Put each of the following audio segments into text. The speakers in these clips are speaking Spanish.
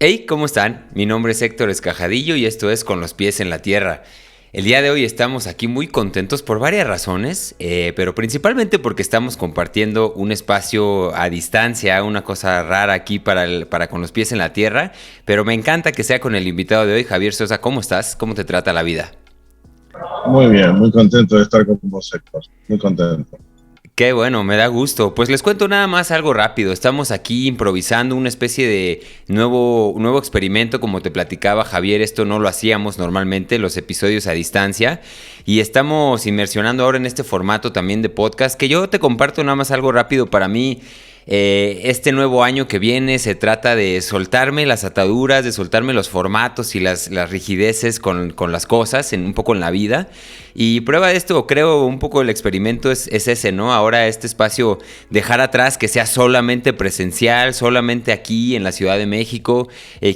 Hey, ¿cómo están? Mi nombre es Héctor Escajadillo y esto es Con los pies en la tierra. El día de hoy estamos aquí muy contentos por varias razones, pero principalmente porque estamos compartiendo un espacio a distancia, una cosa rara aquí para Con los pies en la tierra, pero me encanta que sea con el invitado de hoy, Javier Sosa. ¿Cómo estás? ¿Cómo te trata la vida? Muy bien, muy contento de estar con vos, Héctor. Muy contento. Qué bueno, me da gusto. Pues les cuento nada más algo rápido. Estamos aquí improvisando una especie de nuevo experimento, como te platicaba Javier. Esto no lo hacíamos normalmente, los episodios a distancia. Y estamos inmersionando ahora en este formato también de podcast, que yo te comparto nada más algo rápido para mí. Este nuevo año que viene se trata de soltarme las ataduras, de soltarme los formatos y las rigideces con las cosas, un poco en la vida. Y prueba de esto, creo, un poco el experimento es ese, ¿no? Ahora este espacio, dejar atrás que sea solamente presencial, solamente aquí en la Ciudad de México.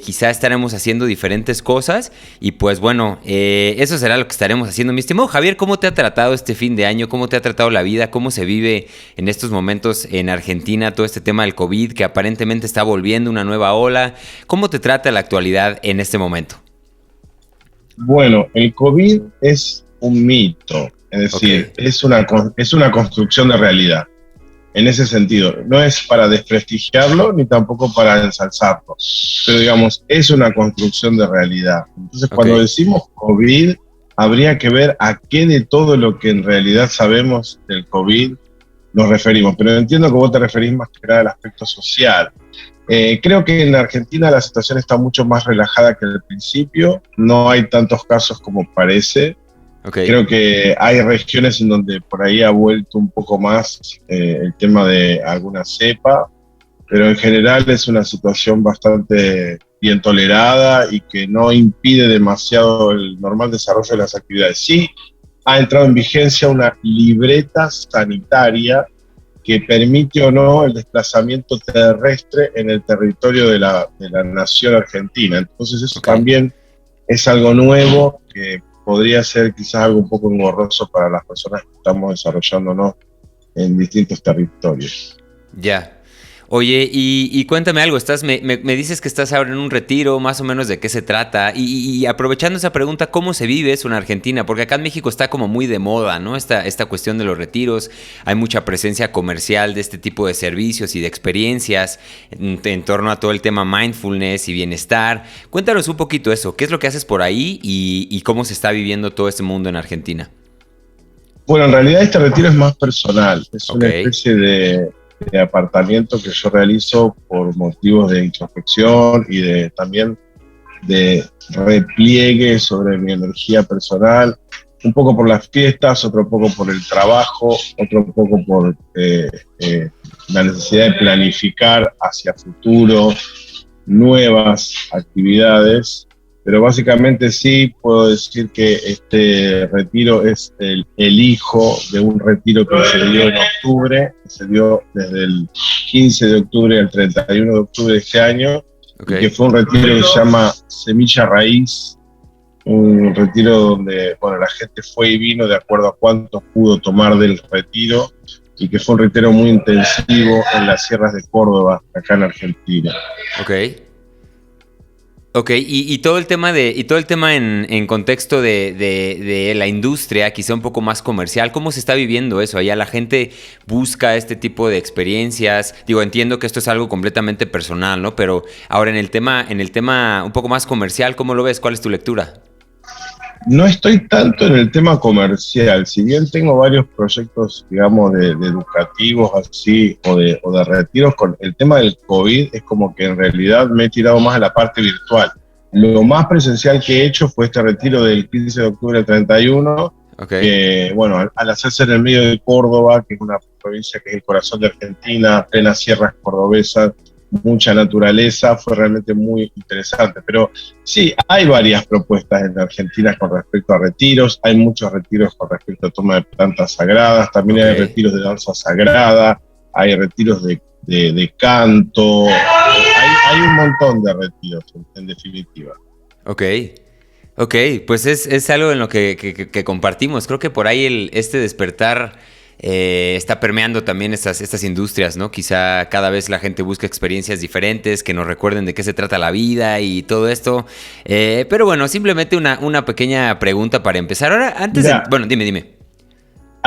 Quizá estaremos haciendo diferentes cosas y pues bueno, eso será lo que estaremos haciendo. Mi estimado Javier, ¿cómo te ha tratado este fin de año? ¿Cómo te ha tratado la vida? ¿Cómo se vive en estos momentos en Argentina todo este tema del COVID que aparentemente está volviendo una nueva ola? ¿Cómo te trata la actualidad en este momento? Bueno, el COVID es un mito, es decir, Ok, es una construcción de realidad. En ese sentido, no es para desprestigiarlo ni tampoco para ensalzarlo, pero digamos, es una construcción de realidad. Entonces, ok, cuando decimos COVID, habría que ver a qué de todo lo que en realidad sabemos del COVID nos referimos, pero entiendo que vos te referís más que nada al aspecto social. Creo que en Argentina la situación está mucho más relajada que al principio, no hay tantos casos como parece. ok, Creo que hay regiones en donde por ahí ha vuelto un poco más el tema de alguna cepa, pero en general es una situación bastante bien tolerada y que no impide demasiado el normal desarrollo de las actividades. Sí, ha entrado en vigencia una libreta sanitaria que permite o no el desplazamiento terrestre en el territorio de la nación argentina. Entonces eso ok. también es algo nuevo que podría ser quizás algo un poco engorroso para las personas que estamos desarrollándonos en distintos territorios. Ya. Oye, y cuéntame algo, me dices que estás ahora en un retiro, más o menos de qué se trata, y aprovechando esa pregunta, ¿cómo se vive eso en Argentina? Porque acá en México está como muy de moda, ¿no? Esta cuestión de los retiros, hay mucha presencia comercial de este tipo de servicios y de experiencias en torno a todo el tema mindfulness y bienestar. Cuéntanos un poquito eso, ¿qué es lo que haces por ahí y cómo se está viviendo todo este mundo en Argentina? Bueno, en realidad este retiro es más personal, es Ok, una especie de apartamiento que yo realizo por motivos de introspección y de también de repliegue sobre mi energía personal, un poco por las fiestas, otro poco por el trabajo, otro poco por la necesidad de planificar hacia futuro nuevas actividades, pero básicamente sí puedo decir que este retiro es el hijo de un retiro que se dio en octubre, que se dio desde el 15 de octubre al 31 de octubre de este año, ok, y que fue un retiro que se llama Semilla Raíz, un retiro donde bueno, la gente fue y vino de acuerdo a cuánto pudo tomar del retiro, y que fue un retiro muy intensivo en las sierras de Córdoba, acá en Argentina. ok. Ok, y todo el tema en contexto de la industria, quizá un poco más comercial, ¿cómo se está viviendo eso? Allá la gente busca este tipo de experiencias. Digo, entiendo que esto es algo completamente personal, ¿no? Pero ahora en el tema un poco más comercial, ¿cómo lo ves? ¿Cuál es tu lectura? No estoy tanto en el tema comercial, si bien tengo varios proyectos, digamos, de educativos así, o de retiros, con el tema del COVID es como que en realidad me he tirado más a la parte virtual. Lo más presencial que he hecho fue este retiro del 15 de octubre al 31, Ok, que bueno, al hacerse en el medio de Córdoba, que es una provincia que es el corazón de Argentina, plenas sierras cordobesas, mucha naturaleza, fue realmente muy interesante. Pero sí, hay varias propuestas en Argentina con respecto a retiros, hay muchos retiros con respecto a toma de plantas sagradas, también ok, hay retiros de danza sagrada, hay retiros de canto, hay un montón de retiros en definitiva. ok. Ok, pues es algo en lo que compartimos. Creo que por ahí este despertar está permeando también estas industrias, ¿no? Quizá cada vez la gente busca experiencias diferentes que nos recuerden de qué se trata la vida y todo esto. Pero bueno, simplemente una pequeña pregunta para empezar. Ahora, Mira, bueno, dime.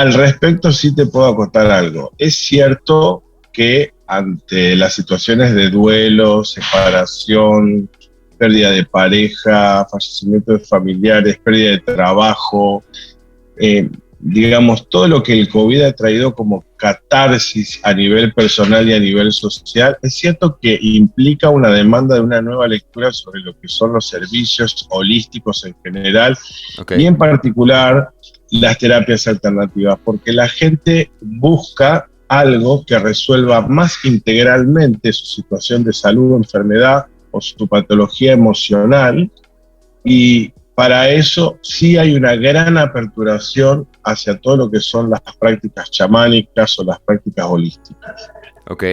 al respecto sí te puedo acotar algo. Es cierto que ante las situaciones de duelo, separación, pérdida de pareja, fallecimiento de familiares, pérdida de trabajo, digamos, todo lo que el COVID ha traído como catarsis a nivel personal y a nivel social, es cierto que implica una demanda de una nueva lectura sobre lo que son los servicios holísticos en general, y en particular las terapias alternativas, porque la gente busca algo que resuelva más integralmente su situación de salud o enfermedad o su patología emocional, y para eso sí hay una gran aperturación hacia todo lo que son las prácticas chamánicas o las prácticas holísticas. Ok.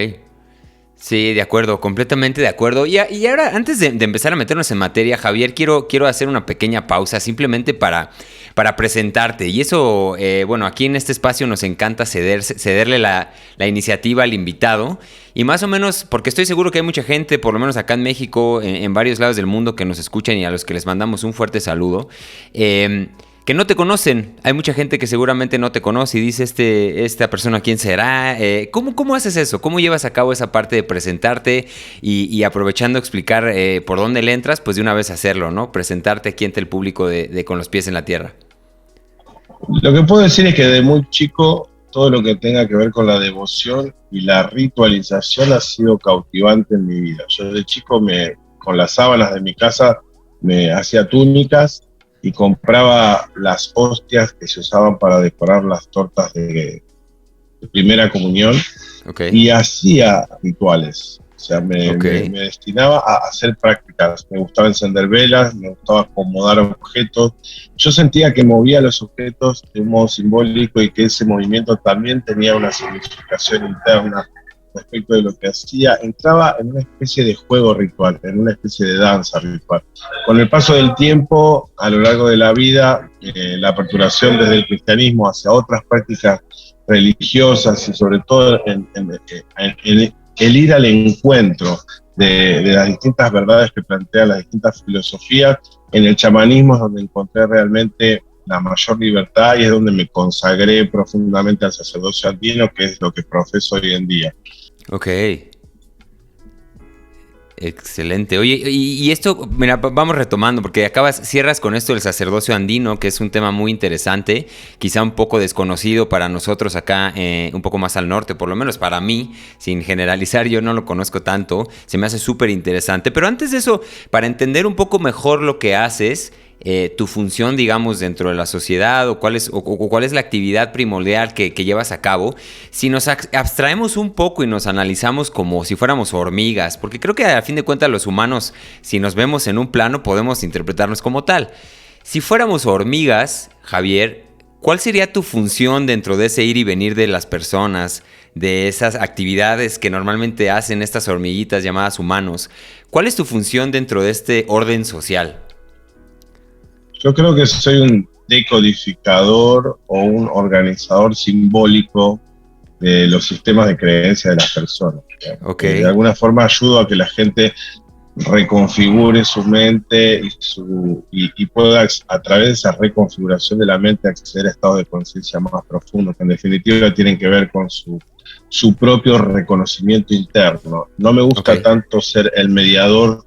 Sí, de acuerdo, completamente de acuerdo. Y ahora, antes de empezar a meternos en materia, Javier, quiero hacer una pequeña pausa simplemente para presentarte. Y eso, bueno, aquí en este espacio nos encanta cederle la iniciativa al invitado. Y más o menos, porque estoy seguro que hay mucha gente, por lo menos acá en México, en varios lados del mundo, que nos escuchan y a los que les mandamos un fuerte saludo. Que no te conocen. Hay mucha gente que seguramente no te conoce y dice, esta persona, ¿quién será? ¿Cómo haces eso? ¿Cómo llevas a cabo esa parte de presentarte y aprovechando explicar por dónde le entras, pues de una vez hacerlo, ¿no? Presentarte aquí ante el público de con los pies en la tierra. Lo que puedo decir es que de muy chico, todo lo que tenga que ver con la devoción y la ritualización ha sido cautivante en mi vida. Yo de chico, con las sábanas de mi casa, me hacía túnicas y compraba las hostias que se usaban para decorar las tortas de primera comunión, y hacía rituales. O sea, me destinaba a hacer prácticas. Me gustaba encender velas, me gustaba acomodar objetos. Yo sentía que movía los objetos de un modo simbólico y que ese movimiento también tenía una significación interna respecto de lo que hacía. Entraba en una especie de juego ritual, en una especie de danza ritual. Con el paso del tiempo, a lo largo de la vida, la aperturación desde el cristianismo hacia otras prácticas religiosas y sobre todo en el ir al encuentro de las distintas verdades que plantean las distintas filosofías, en el chamanismo es donde encontré realmente la mayor libertad y es donde me consagré profundamente al sacerdocio andino, que es lo que profeso hoy en día. Ok. Excelente. Oye, y esto, mira, vamos retomando, porque cierras con esto del sacerdocio andino, que es un tema muy interesante, quizá un poco desconocido para nosotros acá, un poco más al norte, por lo menos para mí, sin generalizar, yo no lo conozco tanto, se me hace súper interesante. Pero antes de eso, para entender un poco mejor lo que haces, tu función, digamos, dentro de la sociedad, o cuál es la actividad primordial que llevas a cabo, si nos abstraemos un poco y nos analizamos como si fuéramos hormigas, porque creo que a fin de cuentas los humanos, si nos vemos en un plano, podemos interpretarnos como tal. Si fuéramos hormigas, Javier, ¿cuál sería tu función dentro de ese ir y venir de las personas, de esas actividades que normalmente hacen estas hormiguitas llamadas humanos? ¿Cuál es tu función dentro de este orden social? Yo creo que soy un decodificador o un organizador simbólico de los sistemas de creencia de las personas. De alguna forma ayudo a que la gente reconfigure su mente y pueda, a través de esa reconfiguración de la mente, acceder a estados de conciencia más profundos, que en definitiva tienen que ver con su propio reconocimiento interno. No me gusta tanto ser el mediador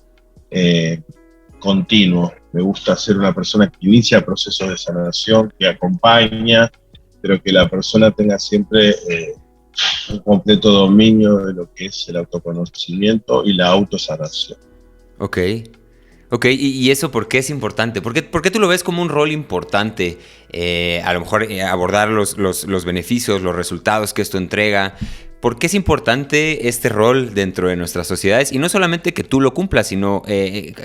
continuo. Me gusta ser una persona que inicia procesos de sanación, que acompaña, pero que la persona tenga siempre un completo dominio de lo que es el autoconocimiento y la autosanación. Ok, ¿y eso por qué es importante? ¿Por qué tú lo ves como un rol importante? A lo mejor abordar los beneficios, los resultados que esto entrega. ¿Por qué es importante este rol dentro de nuestras sociedades? Y no solamente que tú lo cumplas, sino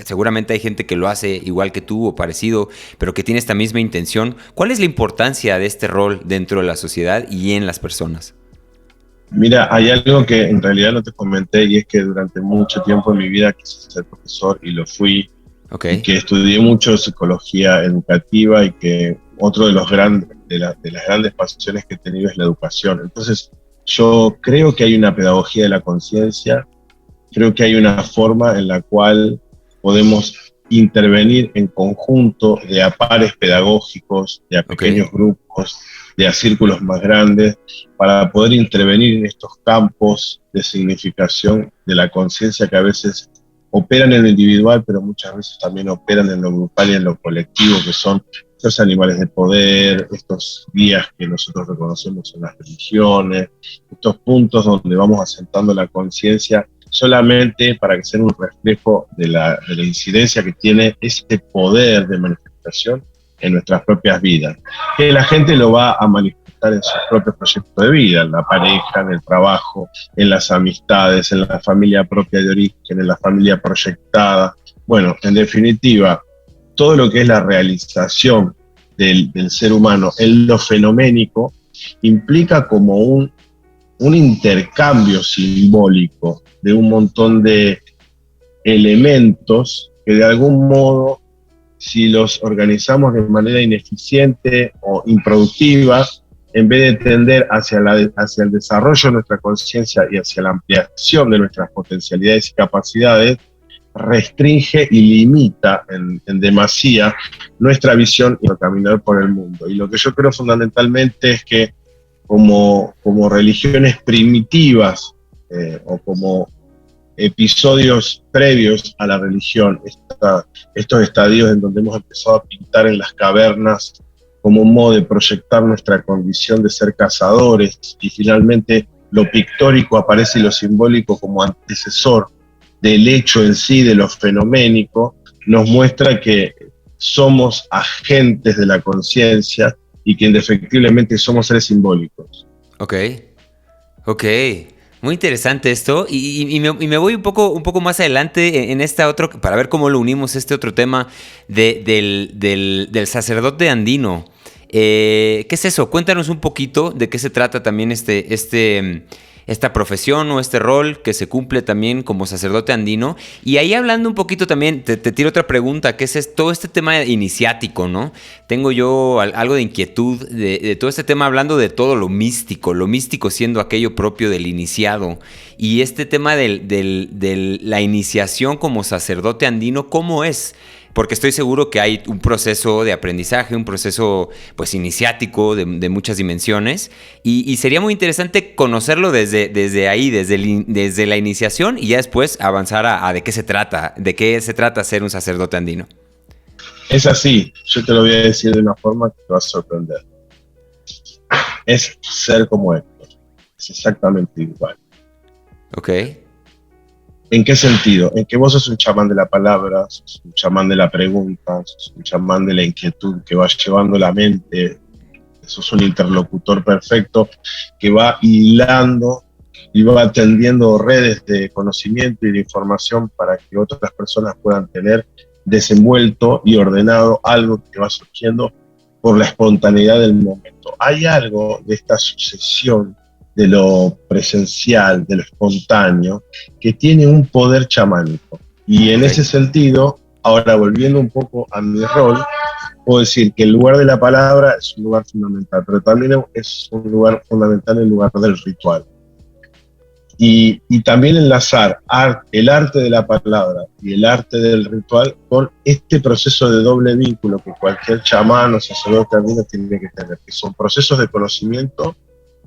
seguramente hay gente que lo hace igual que tú o parecido, pero que tiene esta misma intención. ¿Cuál es la importancia de este rol dentro de la sociedad y en las personas? Mira, hay algo que en realidad no te comenté, y es que durante mucho tiempo en mi vida quise ser profesor y lo fui. Y que estudié mucho psicología educativa, y que otro de los grandes de las grandes pasiones que he tenido es la educación. Entonces, yo creo que hay una pedagogía de la conciencia, creo que hay una forma en la cual podemos intervenir en conjunto de a pares pedagógicos, de a pequeños grupos, de a círculos más grandes, para poder intervenir en estos campos de significación de la conciencia que a veces operan en lo individual, pero muchas veces también operan en lo grupal y en lo colectivo, que son estos animales de poder, estos guías que nosotros reconocemos en las religiones, estos puntos donde vamos asentando la conciencia solamente para que sea un reflejo de la incidencia que tiene ese poder de manifestación en nuestras propias vidas, que la gente lo va a manifestar en sus propios proyectos de vida, en la pareja, en el trabajo, en las amistades, en la familia propia de origen, en la familia proyectada. Bueno, en definitiva, todo lo que es la realización del ser humano en lo fenoménico implica como un intercambio simbólico de un montón de elementos que de algún modo, si los organizamos de manera ineficiente o improductiva, en vez de tender hacia el desarrollo de nuestra conciencia y hacia la ampliación de nuestras potencialidades y capacidades, restringe y limita en demasía nuestra visión y el caminar por el mundo. Y lo que yo creo fundamentalmente es que como religiones primitivas o como episodios previos a la religión, estos estadios en donde hemos empezado a pintar en las cavernas como un modo de proyectar nuestra condición de ser cazadores, y finalmente lo pictórico aparece y lo simbólico como antecesor del hecho en sí, de lo fenoménico, nos muestra que somos agentes de la conciencia y que indefectiblemente somos seres simbólicos. Ok. Muy interesante esto, y me voy un poco más adelante en esta otro, para ver cómo lo unimos este otro tema del sacerdote andino. ¿Qué es eso? Cuéntanos un poquito de qué se trata también esta profesión o este rol que se cumple también como sacerdote andino. Y ahí hablando un poquito también, te tiro otra pregunta, que es todo este tema iniciático, ¿no? Tengo yo algo de inquietud de todo este tema, hablando de todo lo místico siendo aquello propio del iniciado. Y este tema de la iniciación como sacerdote andino, ¿cómo es? Porque estoy seguro que hay un proceso de aprendizaje, un proceso pues iniciático de muchas dimensiones, y sería muy interesante conocerlo desde ahí, desde la iniciación, y ya después avanzar a de qué se trata ser un sacerdote andino. Es así, yo te lo voy a decir de una forma que te va a sorprender. Es ser como Héctor, es exactamente igual. Ok. ¿En qué sentido? En que vos sos un chamán de la palabra, sos un chamán de la pregunta, sos un chamán de la inquietud que va llevando la mente, sos un interlocutor perfecto que va hilando y va tendiendo redes de conocimiento y de información para que otras personas puedan tener desenvuelto y ordenado algo que va surgiendo por la espontaneidad del momento. Hay algo de esta sucesión de lo presencial, de lo espontáneo, que tiene un poder chamánico. Y en ese sentido, ahora volviendo un poco a mi rol, puedo decir que el lugar de la palabra es un lugar fundamental, pero también es un lugar fundamental el lugar del ritual. Y también enlazar el arte de la palabra y el arte del ritual con este proceso de doble vínculo que cualquier chamán o sacerdote andino tiene que tener, que son procesos de conocimiento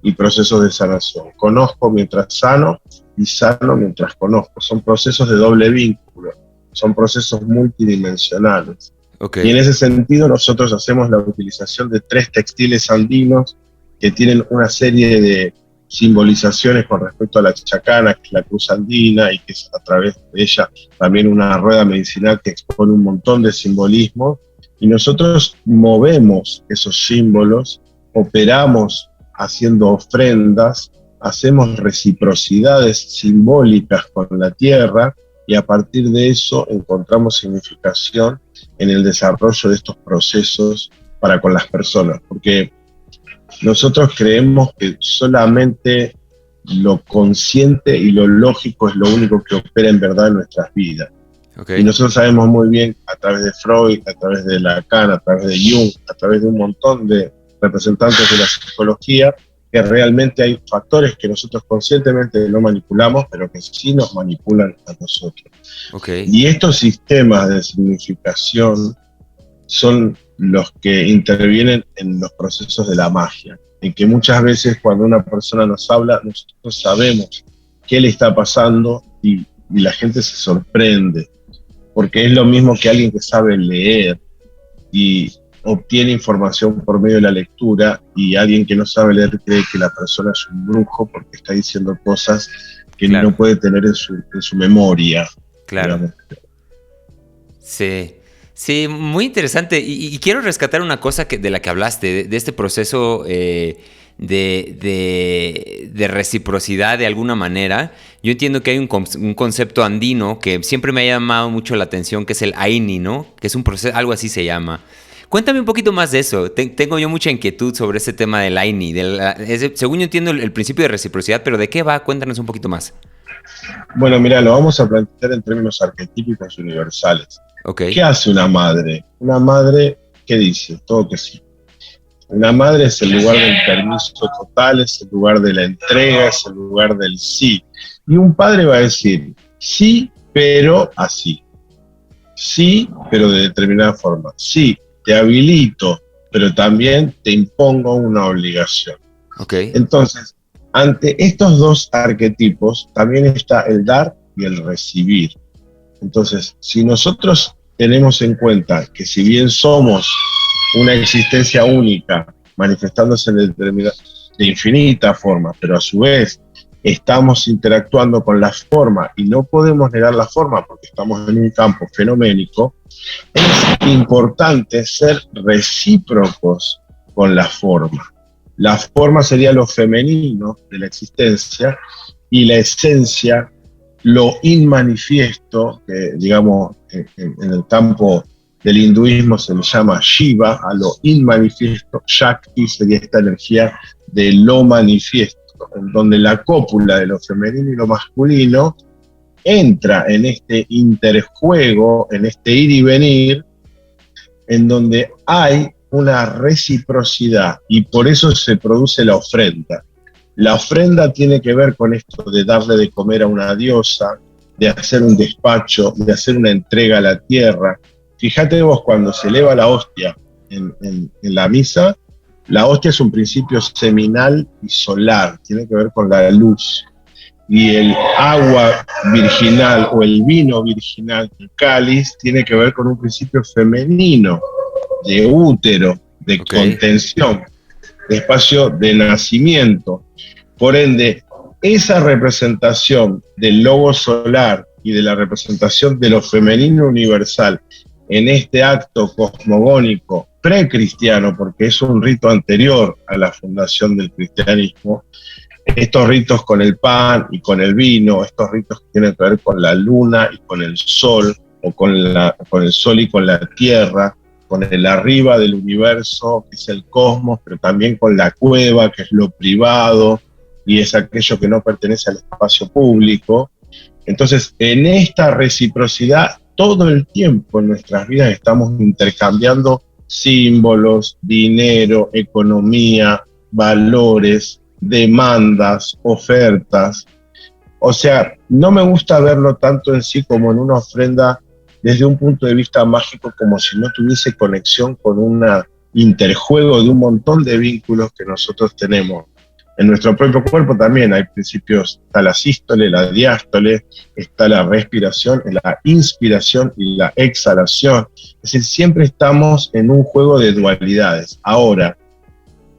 y procesos de sanación. Conozco mientras sano y sano mientras conozco. Son procesos de doble vínculo, son procesos multidimensionales. Okay. Y en ese sentido nosotros hacemos la utilización de 3 textiles andinos que tienen una serie de simbolizaciones con respecto a la chacana, que es la cruz andina, y que es a través de ella también una rueda medicinal que expone un montón de simbolismos. Y nosotros movemos esos símbolos, operamos haciendo ofrendas, hacemos reciprocidades simbólicas con la tierra, y a partir de eso encontramos significación en el desarrollo de estos procesos para con las personas, porque nosotros creemos que solamente lo consciente y lo lógico es lo único que opera en verdad en nuestras vidas. Okay. Y nosotros sabemos muy bien, a través de Freud, a través de Lacan, a través de Jung, a través de un montón de representantes de la psicología, que realmente hay factores que nosotros conscientemente no manipulamos, pero que sí nos manipulan a nosotros. Okay. Y estos sistemas de significación son los que intervienen en los procesos de la magia, en que muchas veces cuando una persona nos habla, nosotros sabemos qué le está pasando y la gente se sorprende, porque es lo mismo que alguien que sabe leer y obtiene información por medio de la lectura, y alguien que no sabe leer cree que la persona es un brujo porque está diciendo cosas que Claro. no puede tener en su memoria. Claro. Digamos. Sí. Sí, muy interesante. Y quiero rescatar una cosa de la que hablaste, de este proceso de reciprocidad de alguna manera. Yo entiendo que hay un concepto andino que siempre me ha llamado mucho la atención, que es el Aini, ¿no? Que es un proceso, algo así se llama. Cuéntame un poquito más de eso. Tengo yo mucha inquietud sobre ese tema del Aini. Según yo entiendo el principio de reciprocidad, pero ¿de qué va? Cuéntanos un poquito más. Bueno, mira, lo vamos a plantear en términos arquetípicos universales. Ok. ¿Qué hace una madre? Una madre, ¿qué dice? Todo que sí. Una madre es el lugar del permiso total, es el lugar de la entrega, es el lugar del sí. Y un padre va a decir, sí, pero así. Sí, pero de determinada forma. Sí, te habilito, pero también te impongo una obligación. Ok. Entonces, ante estos dos arquetipos también está el dar y el recibir. Entonces, si nosotros tenemos en cuenta que si bien somos una existencia única, manifestándose de infinitas formas, pero a su vez estamos interactuando con la forma y no podemos negar la forma porque estamos en un campo fenoménico, es importante ser recíprocos con la forma. La forma sería lo femenino de la existencia y la esencia, lo inmanifiesto, que digamos en el campo del hinduismo se le llama Shiva, a lo inmanifiesto. Shakti sería esta energía de lo manifiesto, en donde la cópula de lo femenino y lo masculino entra en este interjuego, en este ir y venir, en donde hay una reciprocidad, y por eso se produce la ofrenda. La ofrenda tiene que ver con esto de darle de comer a una diosa, de hacer un despacho, de hacer una entrega a la tierra. Fíjate vos, cuando se eleva la hostia en la misa, la hostia es un principio seminal y solar, tiene que ver con la luz. Y el agua virginal o el vino virginal, el cáliz, tiene que ver con un principio femenino, de útero, de contención, de espacio de nacimiento. Por ende, esa representación del logo solar y de la representación de lo femenino universal en este acto cosmogónico precristiano, porque es un rito anterior a la fundación del cristianismo, estos ritos con el pan y con el vino, estos ritos que tienen que ver con la luna y con el sol, o con el sol y con la tierra, con el arriba del universo, que es el cosmos, pero también con la cueva, que es lo privado, y es aquello que no pertenece al espacio público. Entonces, en esta reciprocidad, todo el tiempo en nuestras vidas estamos intercambiando símbolos, dinero, economía, valores, demandas, ofertas. O sea, no me gusta verlo tanto en sí como en una ofrenda desde un punto de vista mágico, como si no tuviese conexión con un interjuego de un montón de vínculos que nosotros tenemos. En nuestro propio cuerpo también hay principios, está la sístole, la diástole, está la respiración, la inspiración y la exhalación. Es decir, siempre estamos en un juego de dualidades. Ahora,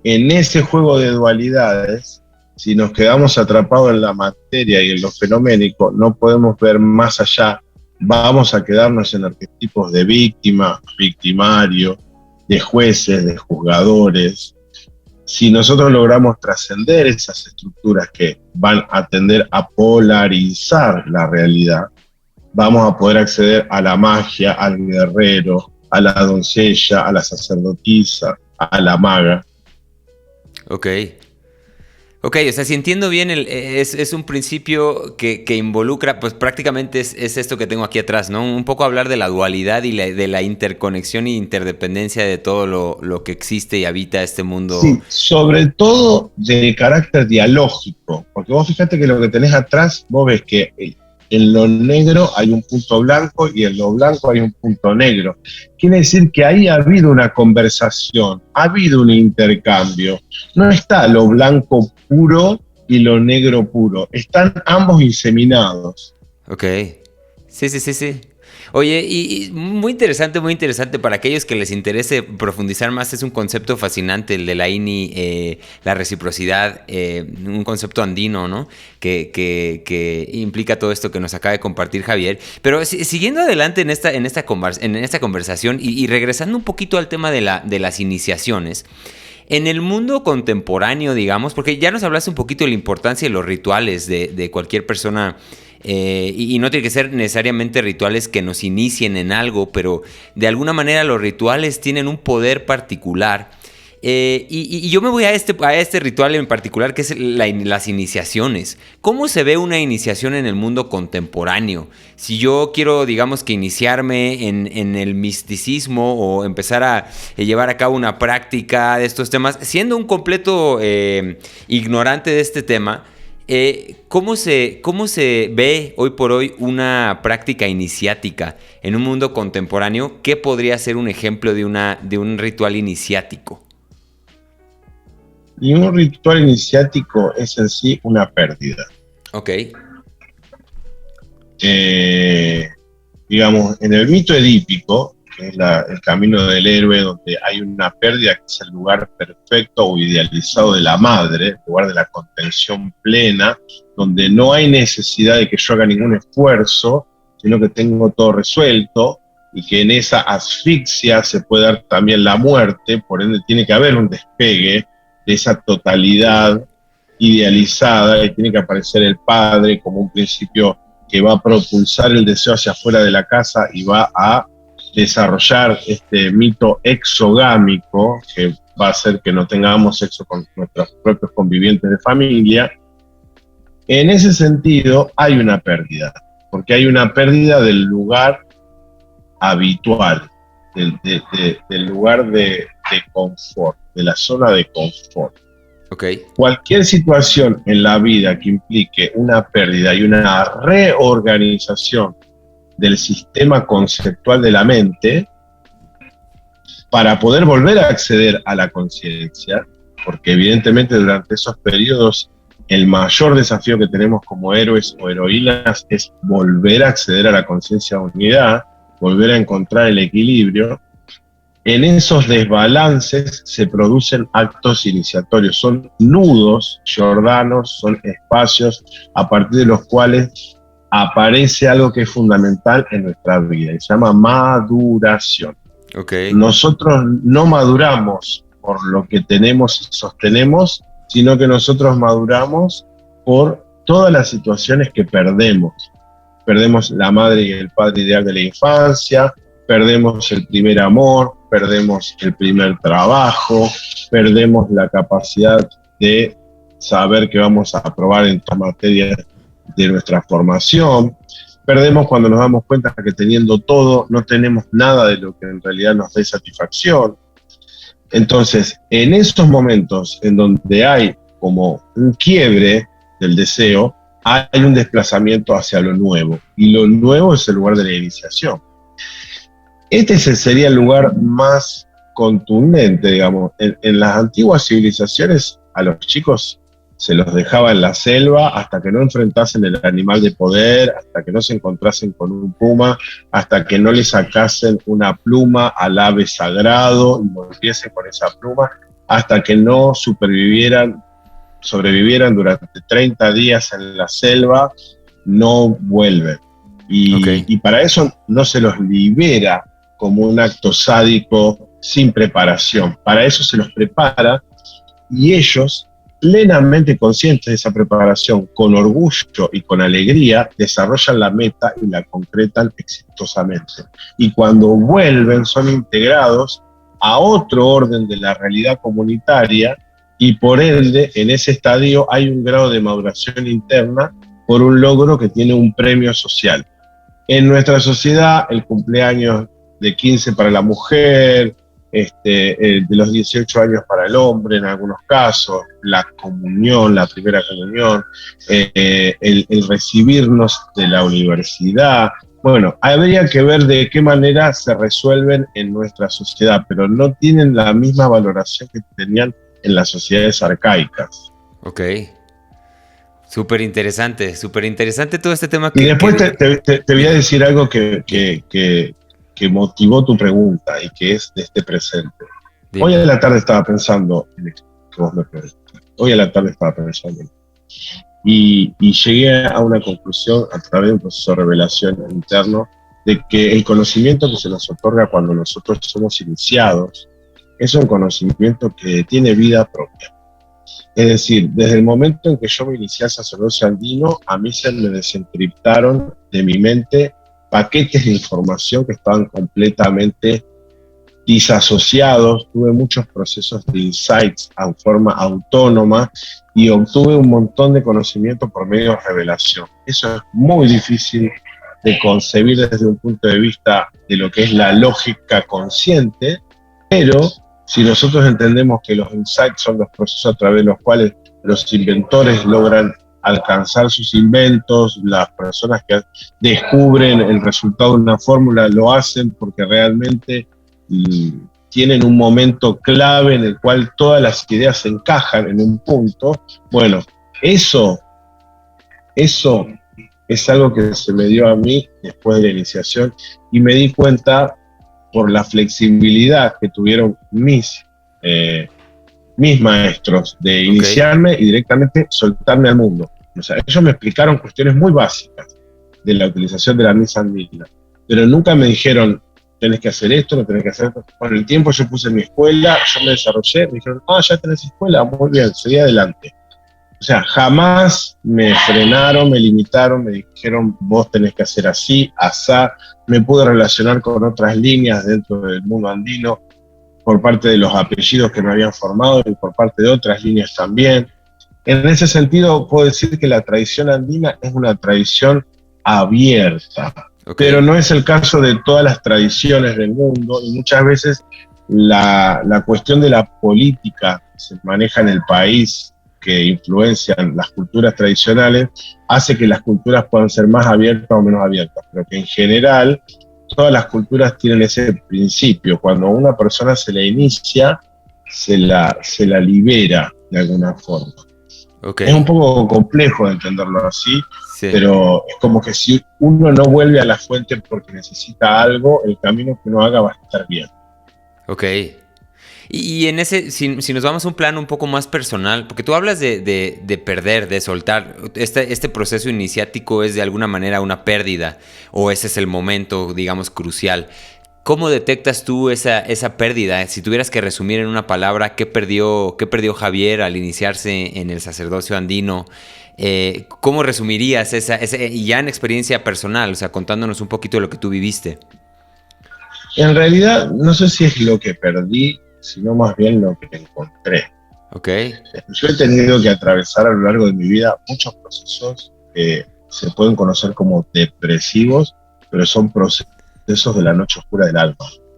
en ese juego de dualidades, si nos quedamos atrapados en la materia y en lo fenoménico, no podemos ver más allá. Vamos a quedarnos en arquetipos de víctima, victimario, de jueces, de juzgadores. Si nosotros logramos trascender esas estructuras que van a tender a polarizar la realidad, vamos a poder acceder a la magia, al guerrero, a la doncella, a la sacerdotisa, a la maga. Ok. Ok, o sea, si entiendo bien, es un principio que involucra, pues prácticamente es esto que tengo aquí atrás, ¿no? Un poco hablar de la dualidad y de la interconexión e interdependencia de todo lo que existe y habita este mundo. Sí, sobre todo de carácter dialógico, porque vos fíjate que lo que tenés atrás, vos ves que en lo negro hay un punto blanco y en lo blanco hay un punto negro. Quiere decir que ahí ha habido una conversación, ha habido un intercambio. No está lo blanco puro y lo negro puro, están ambos inseminados. Ok. Sí, sí, sí, sí. Oye, y muy interesante para aquellos que les interese profundizar más. Es un concepto fascinante el de la INI, la reciprocidad, un concepto andino, ¿no? Que implica todo esto que nos acaba de compartir Javier. Pero siguiendo adelante en esta conversación y regresando un poquito al tema de las iniciaciones. En el mundo contemporáneo, digamos, porque ya nos hablaste un poquito de la importancia de los rituales de cualquier persona, y no tiene que ser necesariamente rituales que nos inicien en algo, pero de alguna manera los rituales tienen un poder particular. Y yo me voy a este ritual en particular, que es las iniciaciones. ¿Cómo se ve una iniciación en el mundo contemporáneo? Si yo quiero, digamos, que iniciarme en el misticismo o empezar a llevar a cabo una práctica de estos temas, siendo un completo ignorante de este tema, ¿cómo se ve hoy por hoy una práctica iniciática en un mundo contemporáneo? ¿Qué podría ser un ejemplo de un ritual iniciático? Y un ritual iniciático es en sí una pérdida. Ok. Digamos, en el mito edípico, que es el camino del héroe, donde hay una pérdida, que es el lugar perfecto o idealizado de la madre, el lugar de la contención plena, donde no hay necesidad de que yo haga ningún esfuerzo, sino que tengo todo resuelto, y que en esa asfixia se puede dar también la muerte, por ende tiene que haber un despegue de esa totalidad idealizada, y tiene que aparecer el padre como un principio que va a propulsar el deseo hacia afuera de la casa y va a desarrollar este mito exogámico que va a hacer que no tengamos sexo con nuestros propios convivientes de familia. En ese sentido hay una pérdida, porque hay una pérdida del lugar habitual, del lugar de confort, de la zona de confort. Okay. Cualquier situación en la vida que implique una pérdida y una reorganización del sistema conceptual de la mente para poder volver a acceder a la conciencia, porque evidentemente durante esos periodos el mayor desafío que tenemos como héroes o heroínas es volver a acceder a la conciencia de unidad, volver a encontrar el equilibrio. En esos desbalances se producen actos iniciatorios, son nudos jordanos, son espacios a partir de los cuales aparece algo que es fundamental en nuestra vida, y se llama maduración. Okay. Nosotros no maduramos por lo que tenemos y sostenemos, sino que nosotros maduramos por todas las situaciones que perdemos. Perdemos la madre y el padre ideal de la infancia, perdemos el primer amor, perdemos el primer trabajo, perdemos la capacidad de saber que vamos a aprobar en todas materias de nuestra formación, perdemos cuando nos damos cuenta que teniendo todo no tenemos nada de lo que en realidad nos dé satisfacción. Entonces, en esos momentos en donde hay como un quiebre del deseo, hay un desplazamiento hacia lo nuevo, y lo nuevo es el lugar de la iniciación. Este sería el lugar más contundente, digamos. En las antiguas civilizaciones a los chicos se los dejaba en la selva hasta que no enfrentasen el animal de poder, hasta que no se encontrasen con un puma, hasta que no le sacasen una pluma al ave sagrado y volviesen con esa pluma, hasta que no sobrevivieran durante 30 días en la selva, no vuelven. Y para eso no se los libera como un acto sádico sin preparación. Para eso se los prepara, y ellos, plenamente conscientes de esa preparación, con orgullo y con alegría, desarrollan la meta y la concretan exitosamente. Y cuando vuelven son integrados a otro orden de la realidad comunitaria, y por ende en ese estadio hay un grado de maduración interna por un logro que tiene un premio social. En nuestra sociedad, el cumpleaños de 15 para la mujer, de los 18 años para el hombre en algunos casos, la comunión, la primera comunión, el recibirnos de la universidad. Bueno, habría que ver de qué manera se resuelven en nuestra sociedad, pero no tienen la misma valoración que tenían en las sociedades arcaicas. Ok. Súper interesante todo este tema Y después te voy a decir algo que motivó tu pregunta y que es de este presente. Dime. Hoy a la tarde estaba pensando en esto que vos me preguntaste. Y llegué a una conclusión a través de un proceso de revelación interno de que el conocimiento que se nos otorga cuando nosotros somos iniciados es un conocimiento que tiene vida propia. Es decir, desde el momento en que yo me inicié al sacerdocio andino, a mí se me desencriptaron de mi mente paquetes de información que estaban completamente disasociados. Tuve muchos procesos de insights en forma autónoma y obtuve un montón de conocimiento por medio de revelación. Eso es muy difícil de concebir desde un punto de vista de lo que es la lógica consciente, pero si nosotros entendemos que los insights son los procesos a través de los cuales los inventores logran alcanzar sus inventos, las personas que descubren el resultado de una fórmula lo hacen porque realmente tienen un momento clave en el cual todas las ideas se encajan en un punto. Bueno, eso es algo que se me dio a mí después de la iniciación y me di cuenta por la flexibilidad que tuvieron mis maestros de iniciarme y directamente soltarme al mundo. O sea, ellos me explicaron cuestiones muy básicas de la utilización de la misa andina, pero nunca me dijeron, tenés que hacer esto, no tenés que hacer esto. Con el tiempo yo puse mi escuela, yo me desarrollé, me dijeron, ya tenés escuela, muy bien, seguí adelante. O sea, jamás me frenaron, me limitaron, me dijeron, vos tenés que hacer así, asá. Me pude relacionar con otras líneas dentro del mundo andino, por parte de los apellidos que me habían formado y por parte de otras líneas también. En ese sentido, puedo decir que la tradición andina es una tradición abierta, pero no es el caso de todas las tradiciones del mundo, y muchas veces la cuestión de la política que se maneja en el país, que influencian las culturas tradicionales, hace que las culturas puedan ser más abiertas o menos abiertas, pero que en general todas las culturas tienen ese principio. Cuando a una persona se la inicia, se la libera de alguna forma. Es un poco complejo de entenderlo así, sí, pero es como que si uno no vuelve a la fuente porque necesita algo, el camino que uno haga va a estar bien. Ok. Y en ese, si nos vamos a un plano un poco más personal, porque tú hablas de perder, de soltar, este proceso iniciático es de alguna manera una pérdida, o ese es el momento, digamos, crucial. ¿Cómo detectas tú esa pérdida? Si tuvieras que resumir en una palabra, ¿qué perdió Javier al iniciarse en el sacerdocio andino? ¿Cómo resumirías y ya en experiencia personal, o sea, contándonos un poquito de lo que tú viviste? En realidad, no sé si es lo que perdí, sino más bien lo que encontré. Okay. Yo he tenido que atravesar a lo largo de mi vida muchos procesos que se pueden conocer como depresivos, pero son procesos de la noche oscura del alma.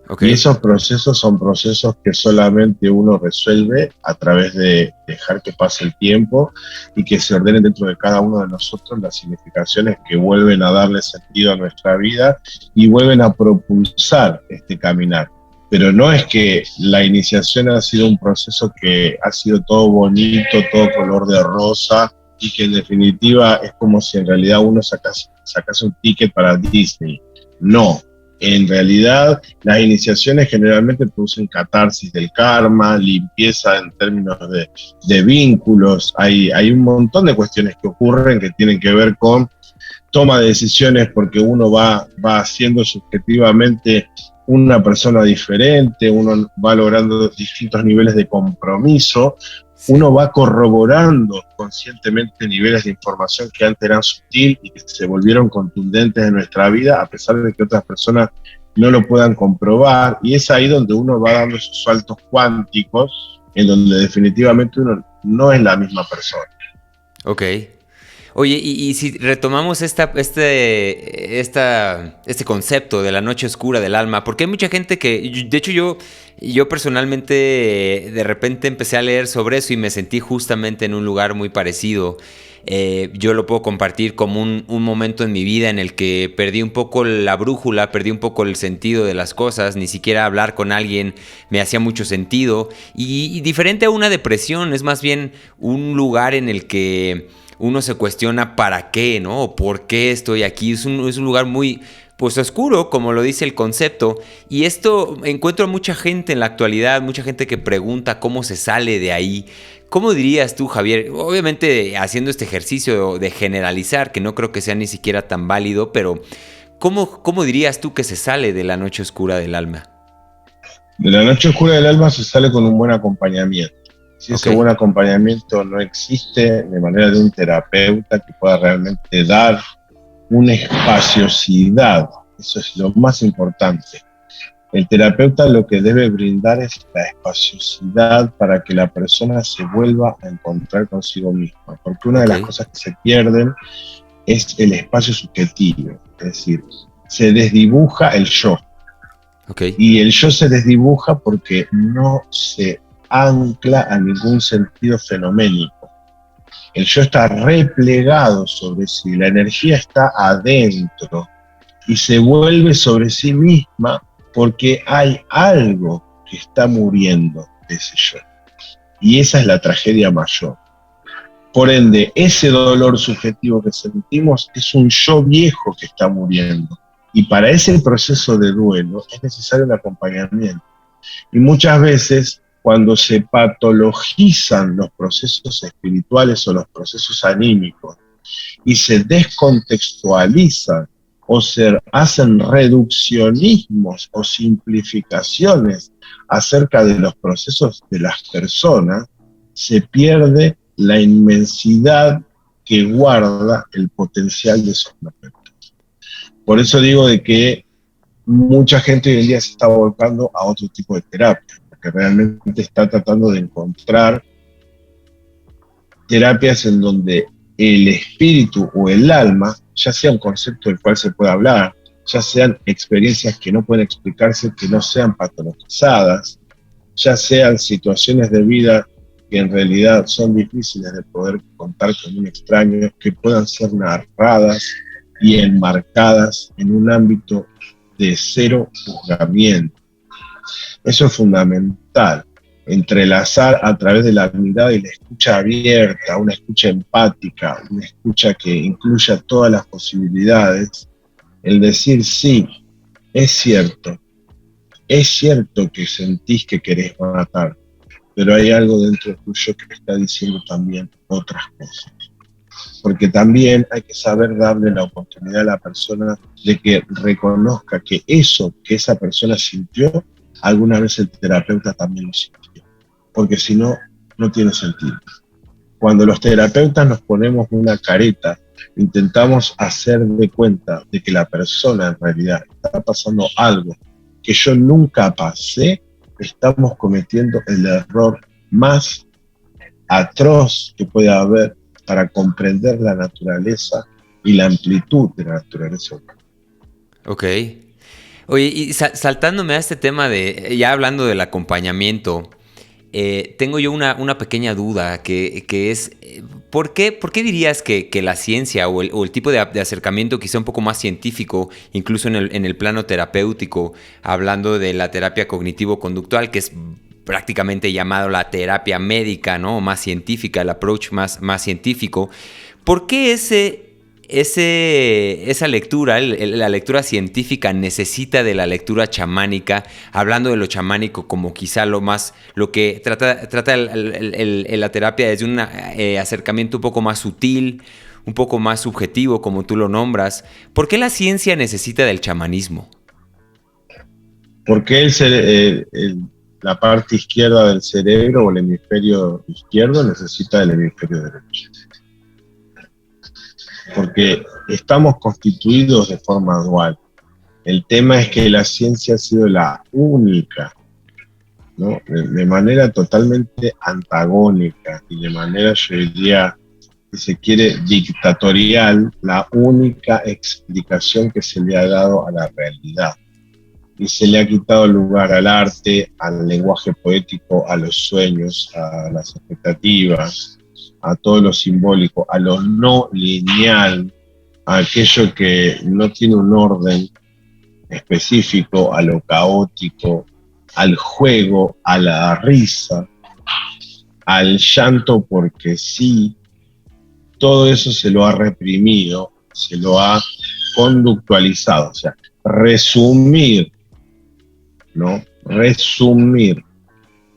Okay. Y esos procesos son procesos que solamente uno resuelve a través de dejar que pase el tiempo y que se ordenen dentro de cada uno de nosotros las significaciones que vuelven a darle sentido a nuestra vida y vuelven a propulsar este caminar. Pero no es que la iniciación ha sido un proceso que ha sido todo bonito, todo color de rosa, y que en definitiva es como si en realidad uno sacase un ticket para Disney. No, en realidad las iniciaciones generalmente producen catarsis del karma, limpieza en términos de vínculos. Hay un montón de cuestiones que ocurren que tienen que ver con toma de decisiones porque uno va haciendo subjetivamente una persona diferente, uno va logrando distintos niveles de compromiso, uno va corroborando conscientemente niveles de información que antes eran sutil y que se volvieron contundentes en nuestra vida, a pesar de que otras personas no lo puedan comprobar, y es ahí donde uno va dando esos saltos cuánticos en donde definitivamente uno no es la misma persona. Ok. Oye, y si retomamos este concepto de la noche oscura del alma, porque hay mucha gente que, de hecho yo personalmente de repente empecé a leer sobre eso y me sentí justamente en un lugar muy parecido. Yo lo puedo compartir como un momento en mi vida en el que perdí un poco la brújula, perdí un poco el sentido de las cosas, ni siquiera hablar con alguien me hacía mucho sentido. Y diferente a una depresión, es más bien un lugar en el que uno se cuestiona para qué, ¿no? O por qué estoy aquí. Es un lugar muy, pues, oscuro, como lo dice el concepto. Y esto encuentro a mucha gente en la actualidad, mucha gente que pregunta cómo se sale de ahí. ¿Cómo dirías tú, Javier? Obviamente haciendo este ejercicio de generalizar, que no creo que sea ni siquiera tan válido, pero ¿cómo dirías tú que se sale de la noche oscura del alma? De la noche oscura del alma se sale con un buen acompañamiento. Si Ok, ese buen acompañamiento no existe de manera de un terapeuta que pueda realmente dar una espaciosidad, eso es lo más importante. El terapeuta lo que debe brindar es la espaciosidad para que la persona se vuelva a encontrar consigo misma, porque una de ok, las cosas que se pierden es el espacio subjetivo, es decir, se desdibuja el yo, ok, y el yo se desdibuja porque no se ancla a ningún sentido fenoménico. El yo está replegado sobre sí, la energía está adentro y se vuelve sobre sí misma porque hay algo que está muriendo de ese yo. Y esa es la tragedia mayor. Por ende, ese dolor subjetivo que sentimos es un yo viejo que está muriendo. Y para ese proceso de duelo es necesario un acompañamiento. Y muchas veces, cuando se patologizan los procesos espirituales o los procesos anímicos y se descontextualizan o se hacen reduccionismos o simplificaciones acerca de los procesos de las personas, se pierde la inmensidad que guarda el potencial de esos momentos. Por eso digo de que mucha gente hoy en día se está volcando a otro tipo de terapia, porque realmente está tratando de encontrar terapias en donde el espíritu o el alma, ya sea un concepto del cual se puede hablar, ya sean experiencias que no pueden explicarse, que no sean patologizadas, ya sean situaciones de vida que en realidad son difíciles de poder contar con un extraño, que puedan ser narradas y enmarcadas en un ámbito de cero juzgamiento. Eso es fundamental. Entrelazar a través de la mirada y la escucha abierta, una escucha empática, una escucha que incluya todas las posibilidades, el decir sí, es cierto que sentís que querés matar, pero hay algo dentro tuyo que está diciendo también otras cosas. Porque también hay que saber darle la oportunidad a la persona de que reconozca que eso que esa persona sintió, alguna vez el terapeuta también lo sintió. Porque si no, no tiene sentido. Cuando los terapeutas nos ponemos una careta, intentamos hacer de cuenta de que la persona en realidad está pasando algo que yo nunca pasé, estamos cometiendo el error más atroz que puede haber para comprender la naturaleza y la amplitud de la naturaleza humana. ok. Oye, y saltándome a este tema ya hablando del acompañamiento, tengo yo una pequeña duda que es, ¿por qué dirías que la ciencia o el tipo de acercamiento quizá un poco más científico, incluso en el plano terapéutico, hablando de la terapia cognitivo-conductual, que es prácticamente llamado la terapia médica, ¿no? Más científica, el approach más científico, ¿por qué esa lectura, la lectura científica necesita de la lectura chamánica, hablando de lo chamánico como quizá lo que trata la terapia desde un acercamiento un poco más sutil, un poco más subjetivo, como tú lo nombras? ¿Por qué la ciencia necesita del chamanismo? Porque la parte izquierda del cerebro o el hemisferio izquierdo necesita del hemisferio derecho. Porque estamos constituidos de forma dual. El tema es que la ciencia ha sido la única ¿no? De manera totalmente antagónica y de manera, yo diría, si se quiere, dictatorial, la única explicación que se le ha dado a la realidad. Y se le ha quitado lugar al arte, al lenguaje poético, a los sueños, a las expectativas, a todo lo simbólico, a lo no lineal, a aquello que no tiene un orden específico, a lo caótico, al juego, a la risa, al llanto porque sí. Todo eso se lo ha reprimido, se lo ha conductualizado, o sea, resumir, ¿no? Resumir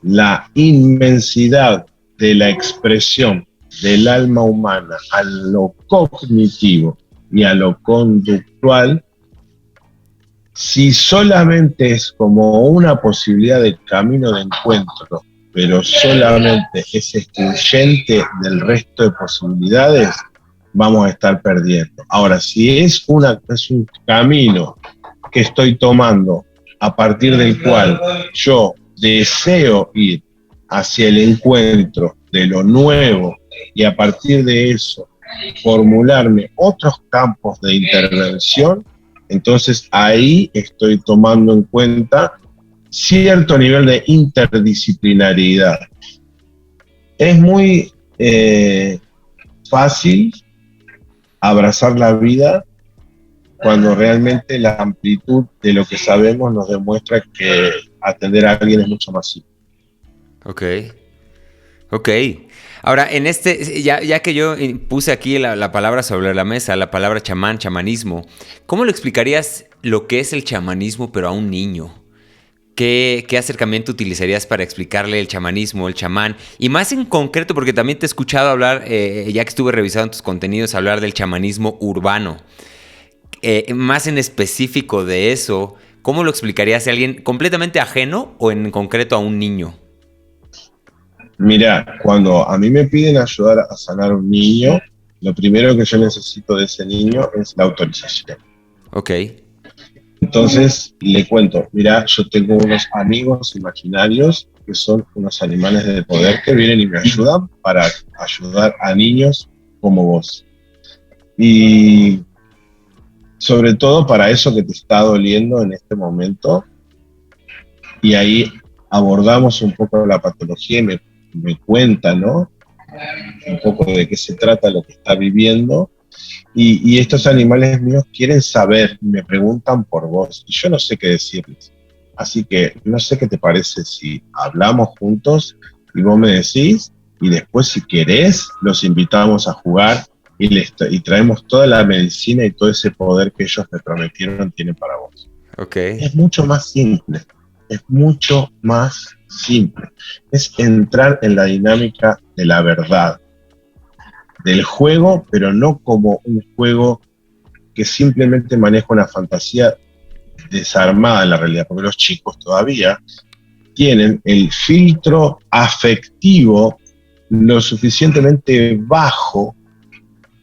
la inmensidad de la expresión del alma humana a lo cognitivo y a lo conductual, si solamente es como una posibilidad de camino de encuentro, pero solamente es excluyente del resto de posibilidades, vamos a estar perdiendo. Ahora, si es un camino que estoy tomando a partir del cual yo deseo ir hacia el encuentro de lo nuevo y a partir de eso formularme otros campos de intervención, entonces ahí estoy tomando en cuenta cierto nivel de interdisciplinariedad. Es muy fácil abrazar la vida cuando realmente la amplitud de lo que sabemos nos demuestra que atender a alguien es mucho más simple. Ok. Ahora, ya que yo puse aquí la palabra sobre la mesa, la palabra chamán, chamanismo, ¿cómo lo explicarías lo que es el chamanismo pero a un niño? ¿Qué acercamiento utilizarías para explicarle el chamanismo, el chamán? Y más en concreto, porque también te he escuchado hablar, ya que estuve revisando tus contenidos, hablar del chamanismo urbano. Más en específico de eso, ¿cómo lo explicarías a alguien completamente ajeno o en concreto a un niño? Mira, cuando a mí me piden ayudar a sanar a un niño, lo primero que yo necesito de ese niño es la autorización. Ok. Entonces le cuento, mira, yo tengo unos amigos imaginarios que son unos animales de poder que vienen y me ayudan para ayudar a niños como vos. Y sobre todo para eso que te está doliendo en este momento. Y ahí abordamos un poco la patología y me cuenta, ¿no? Un poco de qué se trata lo que está viviendo. Y estos animales míos quieren saber, me preguntan por vos, y yo no sé qué decirles. Así que no sé qué te parece si hablamos juntos y vos me decís, y después si querés los invitamos a jugar y traemos toda la medicina y todo ese poder que ellos me prometieron tienen para vos. Ok. Es mucho más simple, es mucho más simple. Es entrar en la dinámica de la verdad, del juego, pero no como un juego que simplemente maneja una fantasía desarmada en la realidad, porque los chicos todavía tienen el filtro afectivo lo suficientemente bajo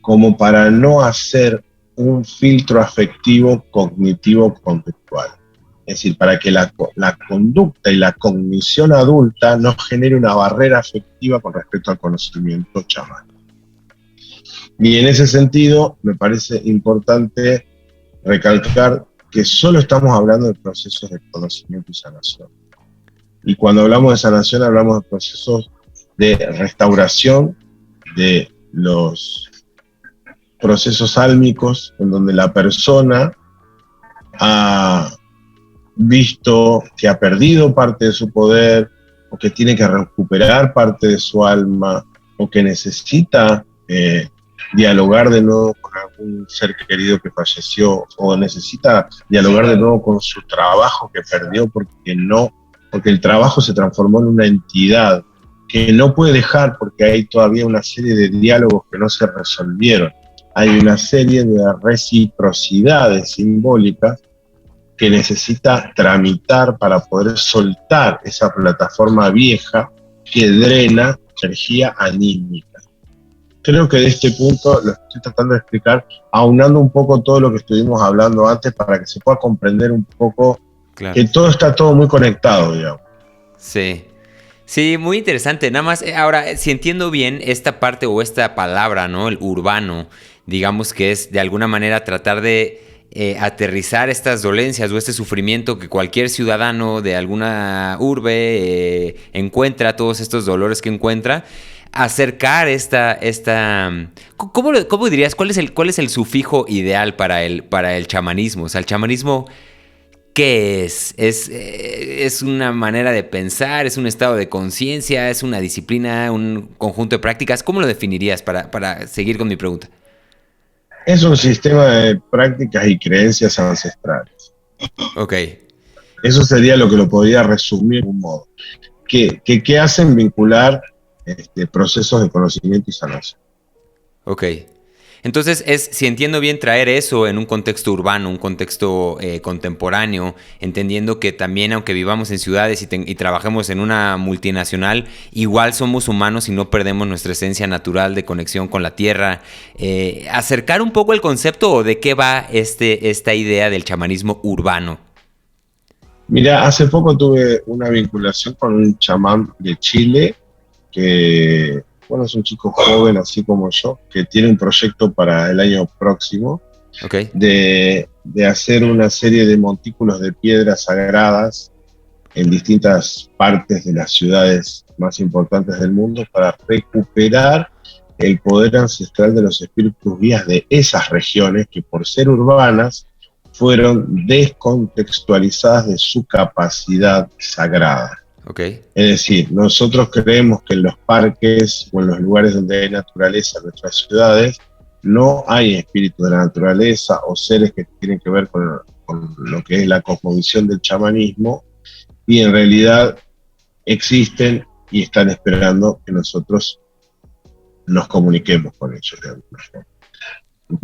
como para no hacer un filtro afectivo cognitivo conductual. Es decir, para que la conducta y la cognición adulta no genere una barrera afectiva con respecto al conocimiento chamán. Y en ese sentido, me parece importante recalcar que solo estamos hablando de procesos de conocimiento y sanación. Y cuando hablamos de sanación, hablamos de procesos de restauración de los procesos álmicos, en donde la persona ha visto que ha perdido parte de su poder, o que tiene que recuperar parte de su alma, o que necesita dialogar de nuevo con algún ser querido que falleció, o necesita dialogar de nuevo con su trabajo que perdió porque el trabajo se transformó en una entidad que no puede dejar porque hay todavía una serie de diálogos que no se resolvieron. Hay una serie de reciprocidades simbólicas que necesita tramitar para poder soltar esa plataforma vieja que drena energía anímica. Creo que de este punto lo estoy tratando de explicar, aunando un poco todo lo que estuvimos hablando antes para que se pueda comprender un poco, claro, que todo está muy conectado, digamos. Sí. Sí, muy interesante. Nada más, ahora, si entiendo bien esta parte o esta palabra, ¿no? El urbano, digamos que es de alguna manera tratar de aterrizar estas dolencias o este sufrimiento que cualquier ciudadano de alguna urbe encuentra, todos estos dolores que encuentra, acercar ¿cómo dirías? ¿Cuál es el sufijo ideal para el chamanismo? O sea, el chamanismo, ¿qué es? ¿Es una manera de pensar? ¿Es un estado de conciencia? ¿Es una disciplina? ¿Un conjunto de prácticas? ¿Cómo lo definirías para seguir con mi pregunta? Es un sistema de prácticas y creencias ancestrales. Ok, Eso sería lo que lo podría resumir de un modo. ¿Qué hacen vincular procesos de conocimiento y sanación? ok. Entonces, si entiendo bien, traer eso en un contexto urbano, un contexto contemporáneo, entendiendo que también, aunque vivamos en ciudades y trabajemos en una multinacional, igual somos humanos y no perdemos nuestra esencia natural de conexión con la tierra. Acercar un poco el concepto o de qué va esta idea del chamanismo urbano. Mira, hace poco tuve una vinculación con un chamán de Chile que, bueno, es un chico joven, así como yo, que tiene un proyecto para el año próximo Ok, de hacer una serie de montículos de piedras sagradas en distintas partes de las ciudades más importantes del mundo para recuperar el poder ancestral de los espíritus guías de esas regiones que, por ser urbanas, fueron descontextualizadas de su capacidad sagrada. ok, Es decir, nosotros creemos que en los parques o en los lugares donde hay naturaleza en nuestras ciudades no hay espíritus de la naturaleza o seres que tienen que ver con lo que es la cosmovisión del chamanismo, y en realidad existen y están esperando que nosotros nos comuniquemos con ellos de alguna forma.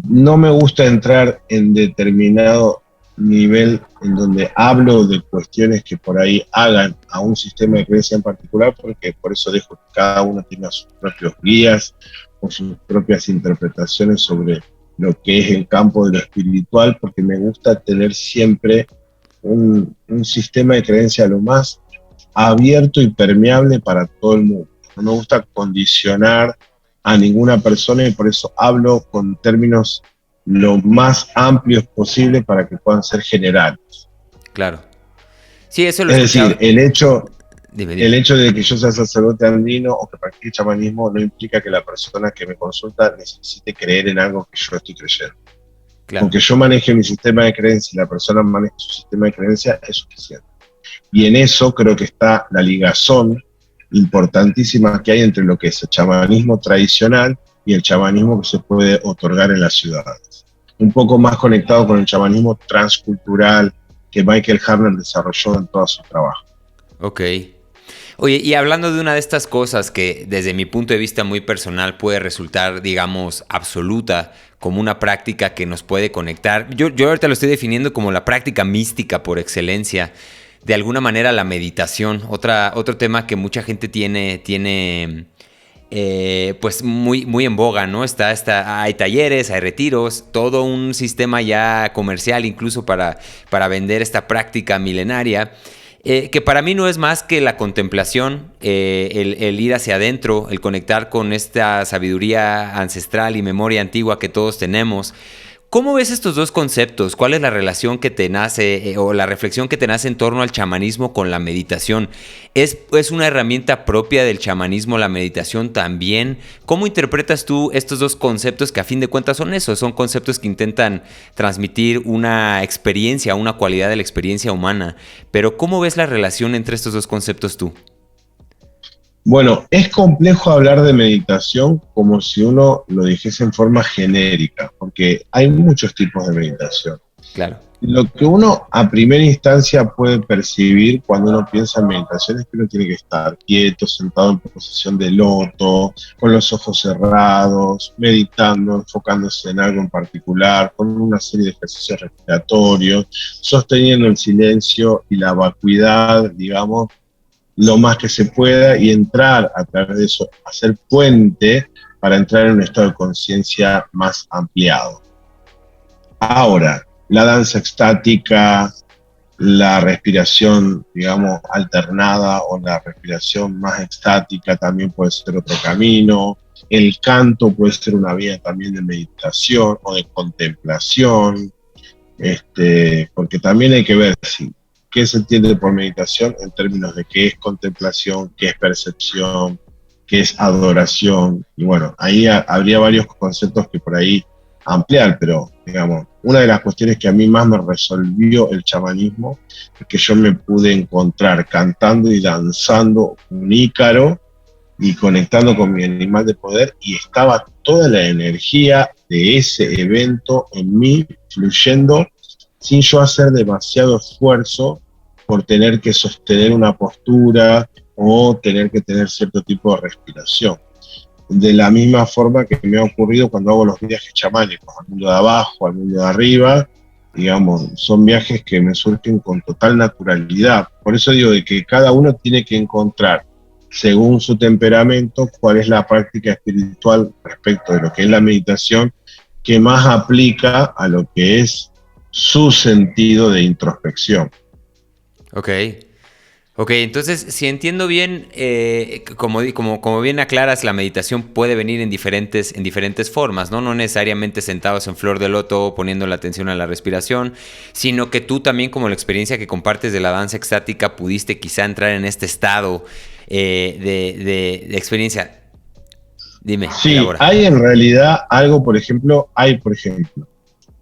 No me gusta entrar en determinado nivel en donde hablo de cuestiones que por ahí hagan a un sistema de creencia en particular, porque por eso dejo que cada uno tenga sus propios guías o sus propias interpretaciones sobre lo que es el campo de lo espiritual, porque me gusta tener siempre un sistema de creencia lo más abierto y permeable para todo el mundo. No me gusta condicionar a ninguna persona y por eso hablo con términos lo más amplios posible para que puedan ser generales. claro. Sí, eso lo he Es escuchado. decir, el Dime. hecho de que yo sea sacerdote andino o que practique chamanismo no implica que la persona que me consulta necesite creer en algo que yo estoy creyendo. Claro. Aunque yo maneje mi sistema de creencia y la persona maneje su sistema de creencia, es suficiente. Y en eso creo que está la ligazón importantísima que hay entre lo que es el chamanismo tradicional y el chamanismo que se puede otorgar en las ciudades. Un poco más conectado con el chamanismo transcultural que Michael Harner desarrolló en todo su trabajo. Ok. Oye, y hablando de una de estas cosas que desde mi punto de vista muy personal puede resultar, digamos, absoluta, como una práctica que nos puede conectar. Yo ahorita lo estoy definiendo como la práctica mística por excelencia. De alguna manera la meditación, otro tema que mucha gente tiene pues muy en boga, ¿no? Hay talleres, hay retiros, todo un sistema ya comercial incluso para vender esta práctica milenaria. Que para mí no es más que la contemplación, el ir hacia adentro, el conectar con esta sabiduría ancestral y memoria antigua que todos tenemos. ¿Cómo ves estos dos conceptos? ¿Cuál es la relación que te nace o la reflexión que te nace en torno al chamanismo con la meditación? ¿Es una herramienta propia del chamanismo la meditación también? ¿Cómo interpretas tú estos dos conceptos que a fin de cuentas son eso? Son conceptos que intentan transmitir una experiencia, una cualidad de la experiencia humana. Pero ¿cómo ves la relación entre estos dos conceptos tú? Bueno, es complejo hablar de meditación como si uno lo dijese en forma genérica, porque hay muchos tipos de meditación. Claro. Lo que uno a primera instancia puede percibir cuando uno piensa en meditación es que uno tiene que estar quieto, sentado en posición de loto, con los ojos cerrados, meditando, enfocándose en algo en particular, con una serie de ejercicios respiratorios, sosteniendo el silencio y la vacuidad, digamos, lo más que se pueda y entrar a través de eso, hacer puente para entrar en un estado de conciencia más ampliado. Ahora, la danza extática, La respiración, digamos, alternada o la respiración más estática también puede ser otro camino. El canto puede ser una vía también de meditación o de contemplación, porque también hay que ver qué se entiende por meditación en términos de qué es contemplación, qué es percepción, qué es adoración. Y bueno, ahí habría varios conceptos que por ahí ampliar, pero digamos, una de las cuestiones que a mí más me resolvió el chamanismo es que yo me pude encontrar cantando y danzando un ícaro y conectando con mi animal de poder, y estaba toda la energía de ese evento en mí fluyendo sin yo hacer demasiado esfuerzo por tener que sostener una postura o tener que tener cierto tipo de respiración. De la misma forma que me ha ocurrido cuando hago los viajes chamánicos, al mundo de abajo, al mundo de arriba, digamos, son viajes que me surgen con total naturalidad. Por eso digo de que cada uno tiene que encontrar, según su temperamento, cuál es la práctica espiritual respecto de lo que es la meditación, que más aplica a lo que es su sentido de introspección. Ok. Ok, entonces, si entiendo bien, como bien aclaras, la meditación puede venir en diferentes formas, ¿no? No necesariamente sentados en flor de loto poniendo la atención a la respiración, sino que tú también, como la experiencia que compartes de la danza extática, pudiste quizá entrar en este estado de experiencia. Dime, Sí, elabora. hay en realidad algo, por ejemplo,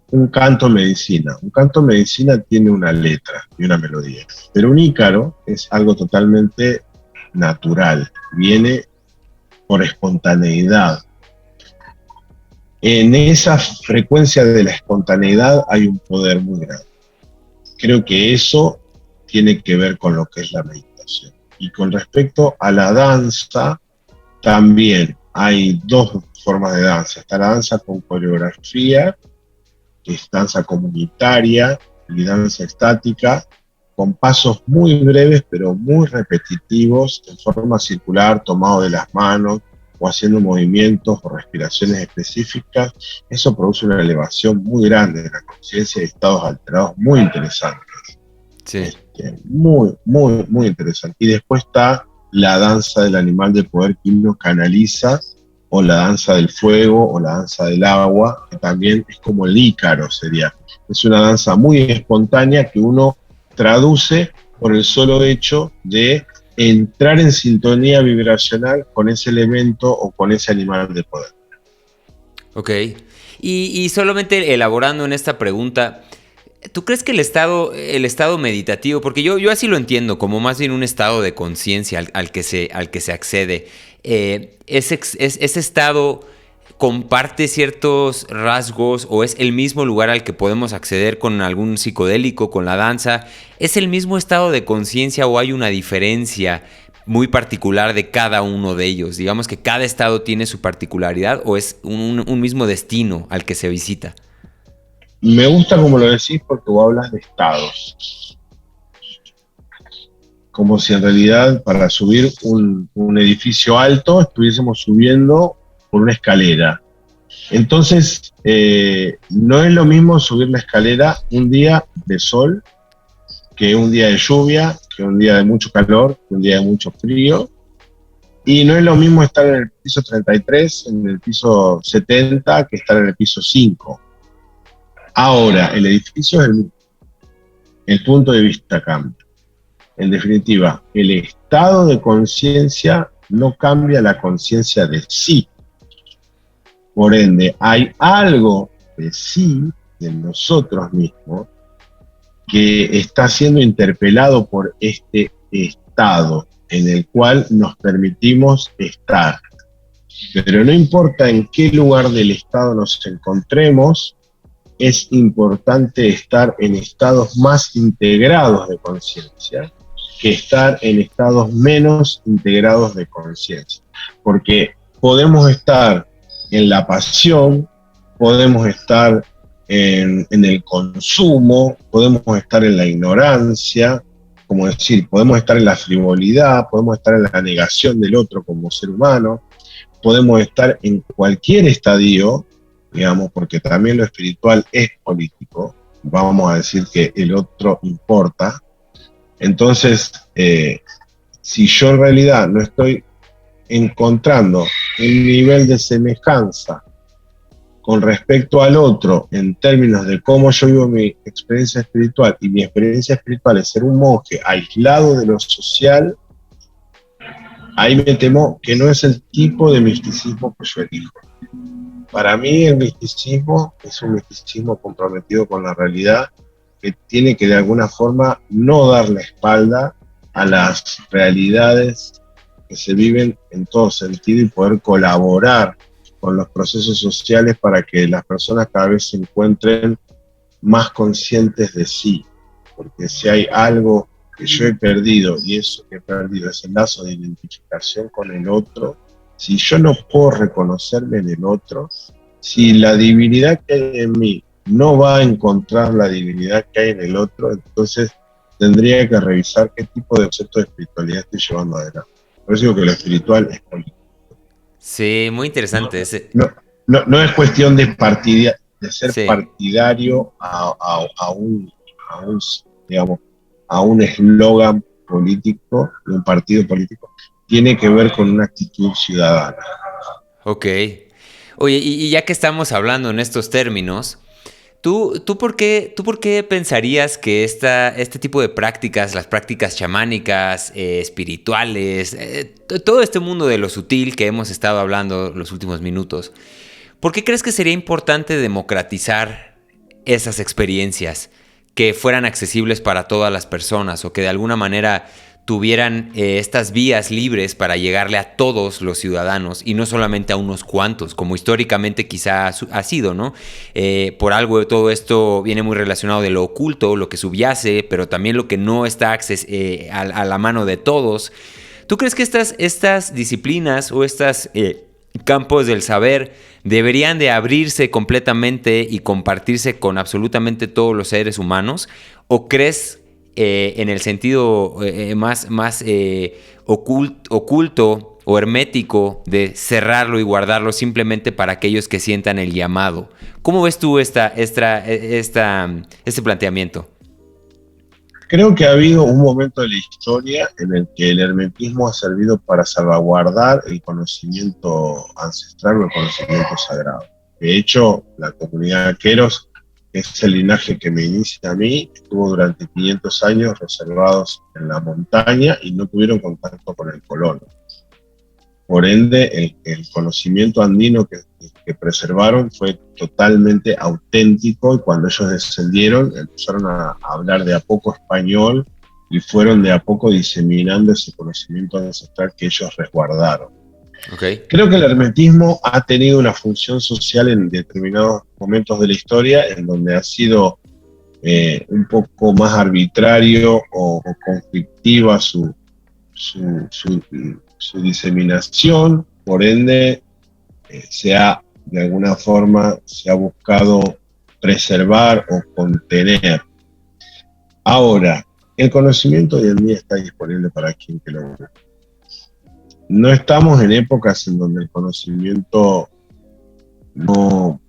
un canto medicina. Un canto medicina tiene una letra y una melodía, pero un ícaro es algo totalmente natural, viene por espontaneidad. En esa frecuencia de la espontaneidad hay un poder muy grande. Creo que eso tiene que ver con lo que es la meditación. Y con respecto a la danza, también hay dos formas de danza. Está la danza con coreografía, que es danza comunitaria y danza estática, con pasos muy breves pero muy repetitivos, en forma circular, tomado de las manos o haciendo movimientos o respiraciones específicas. Eso produce una elevación muy grande de la conciencia y estados alterados muy interesantes. Sí. Muy, muy, muy interesante. Y después está la danza del animal de poder que uno canaliza, o la danza del fuego, o la danza del agua, que también es como el ícaro sería. Es una danza muy espontánea que uno traduce por el solo hecho de entrar en sintonía vibracional con ese elemento o con ese animal de poder. Ok. Y solamente elaborando en esta pregunta, ¿tú crees que el estado meditativo, porque yo así lo entiendo, como más bien un estado de conciencia al que se accede, ese estado comparte ciertos rasgos o es el mismo lugar al que podemos acceder con algún psicodélico, con la danza? ¿Es el mismo estado de conciencia o hay una diferencia muy particular de cada uno de ellos? Digamos que cada estado tiene su particularidad o es un mismo destino al que se visita. Me gusta como lo decís porque vos hablas de estados, como si en realidad para subir un edificio alto estuviésemos subiendo por una escalera. Entonces, no es lo mismo subir la escalera un día de sol que un día de lluvia, que un día de mucho calor, que un día de mucho frío. Y no es lo mismo estar en el piso 33, en el piso 70, que estar en el piso 5. Ahora, el edificio es el punto de vista cambia. En definitiva, el estado de conciencia no cambia la conciencia de sí. Por ende, hay algo de sí, de nosotros mismos, que está siendo interpelado por este estado en el cual nos permitimos estar. Pero no importa en qué lugar del estado nos encontremos, es importante estar en estados más integrados de conciencia que estar en estados menos integrados de conciencia. Porque podemos estar en la pasión, podemos estar en el consumo, podemos estar en la ignorancia, como decir, podemos estar en la frivolidad, podemos estar en la negación del otro como ser humano, podemos estar en cualquier estadio, digamos, porque también lo espiritual es político, vamos a decir que el otro importa. Entonces, si yo en realidad no estoy encontrando un nivel de semejanza con respecto al otro en términos de cómo yo vivo mi experiencia espiritual, y mi experiencia espiritual es ser un monje aislado de lo social, ahí me temo que no es el tipo de misticismo que yo elijo. Para mí el misticismo es un misticismo comprometido con la realidad, que tiene que de alguna forma no dar la espalda a las realidades que se viven en todo sentido y poder colaborar con los procesos sociales para que las personas cada vez se encuentren más conscientes de sí. Porque si hay algo que yo he perdido, y eso que he perdido es el lazo de identificación con el otro, si yo no puedo reconocerme en el otro, si la divinidad que hay en mí no va a encontrar la divinidad que hay en el otro, entonces tendría que revisar qué tipo de concepto de espiritualidad estoy llevando adelante. Por eso digo que lo espiritual es político. Sí, muy No, interesante ese. no es cuestión de ser Sí. partidario a un, digamos, a un eslogan político, de un partido político. Tiene que ver con una actitud ciudadana. Ok. Oye, y ya que estamos hablando en estos términos, ¿tú por qué pensarías que este tipo de prácticas, las prácticas chamánicas, espirituales, todo este mundo de lo sutil que hemos estado hablando los últimos minutos, ¿por qué crees que sería importante democratizar esas experiencias, que fueran accesibles para todas las personas o que de alguna manera tuvieran estas vías libres para llegarle a todos los ciudadanos y no solamente a unos cuantos, como históricamente quizá ha sido, ¿no? Por algo todo esto viene muy relacionado de lo oculto, lo que subyace, pero también lo que no está a la mano de todos. ¿Tú crees que estas disciplinas o estas campos del saber deberían de abrirse completamente y compartirse con absolutamente todos los seres humanos? ¿O crees en el sentido más oculto o hermético de cerrarlo y guardarlo simplemente para aquellos que sientan el llamado? ¿Cómo ves tú este planteamiento? Creo que ha habido un momento de la historia en el que el hermetismo ha servido para salvaguardar el conocimiento ancestral o el conocimiento sagrado. De hecho, la comunidad Queros, que es el linaje que me inicia a mí, estuvo durante 500 años reservados en la montaña y no tuvieron contacto con el colono. Por ende, el conocimiento andino que preservaron fue totalmente auténtico, y cuando ellos descendieron empezaron a hablar de a poco español y fueron de a poco diseminando ese conocimiento ancestral que ellos resguardaron. Okay. Creo que el hermetismo ha tenido una función social en determinados momentos de la historia en donde ha sido un poco más arbitrario o conflictiva su, su diseminación. Por ende, de alguna forma se ha buscado preservar o contener. Ahora, el conocimiento hoy en día está disponible para quien que lo busque. No estamos en épocas en donde el conocimiento no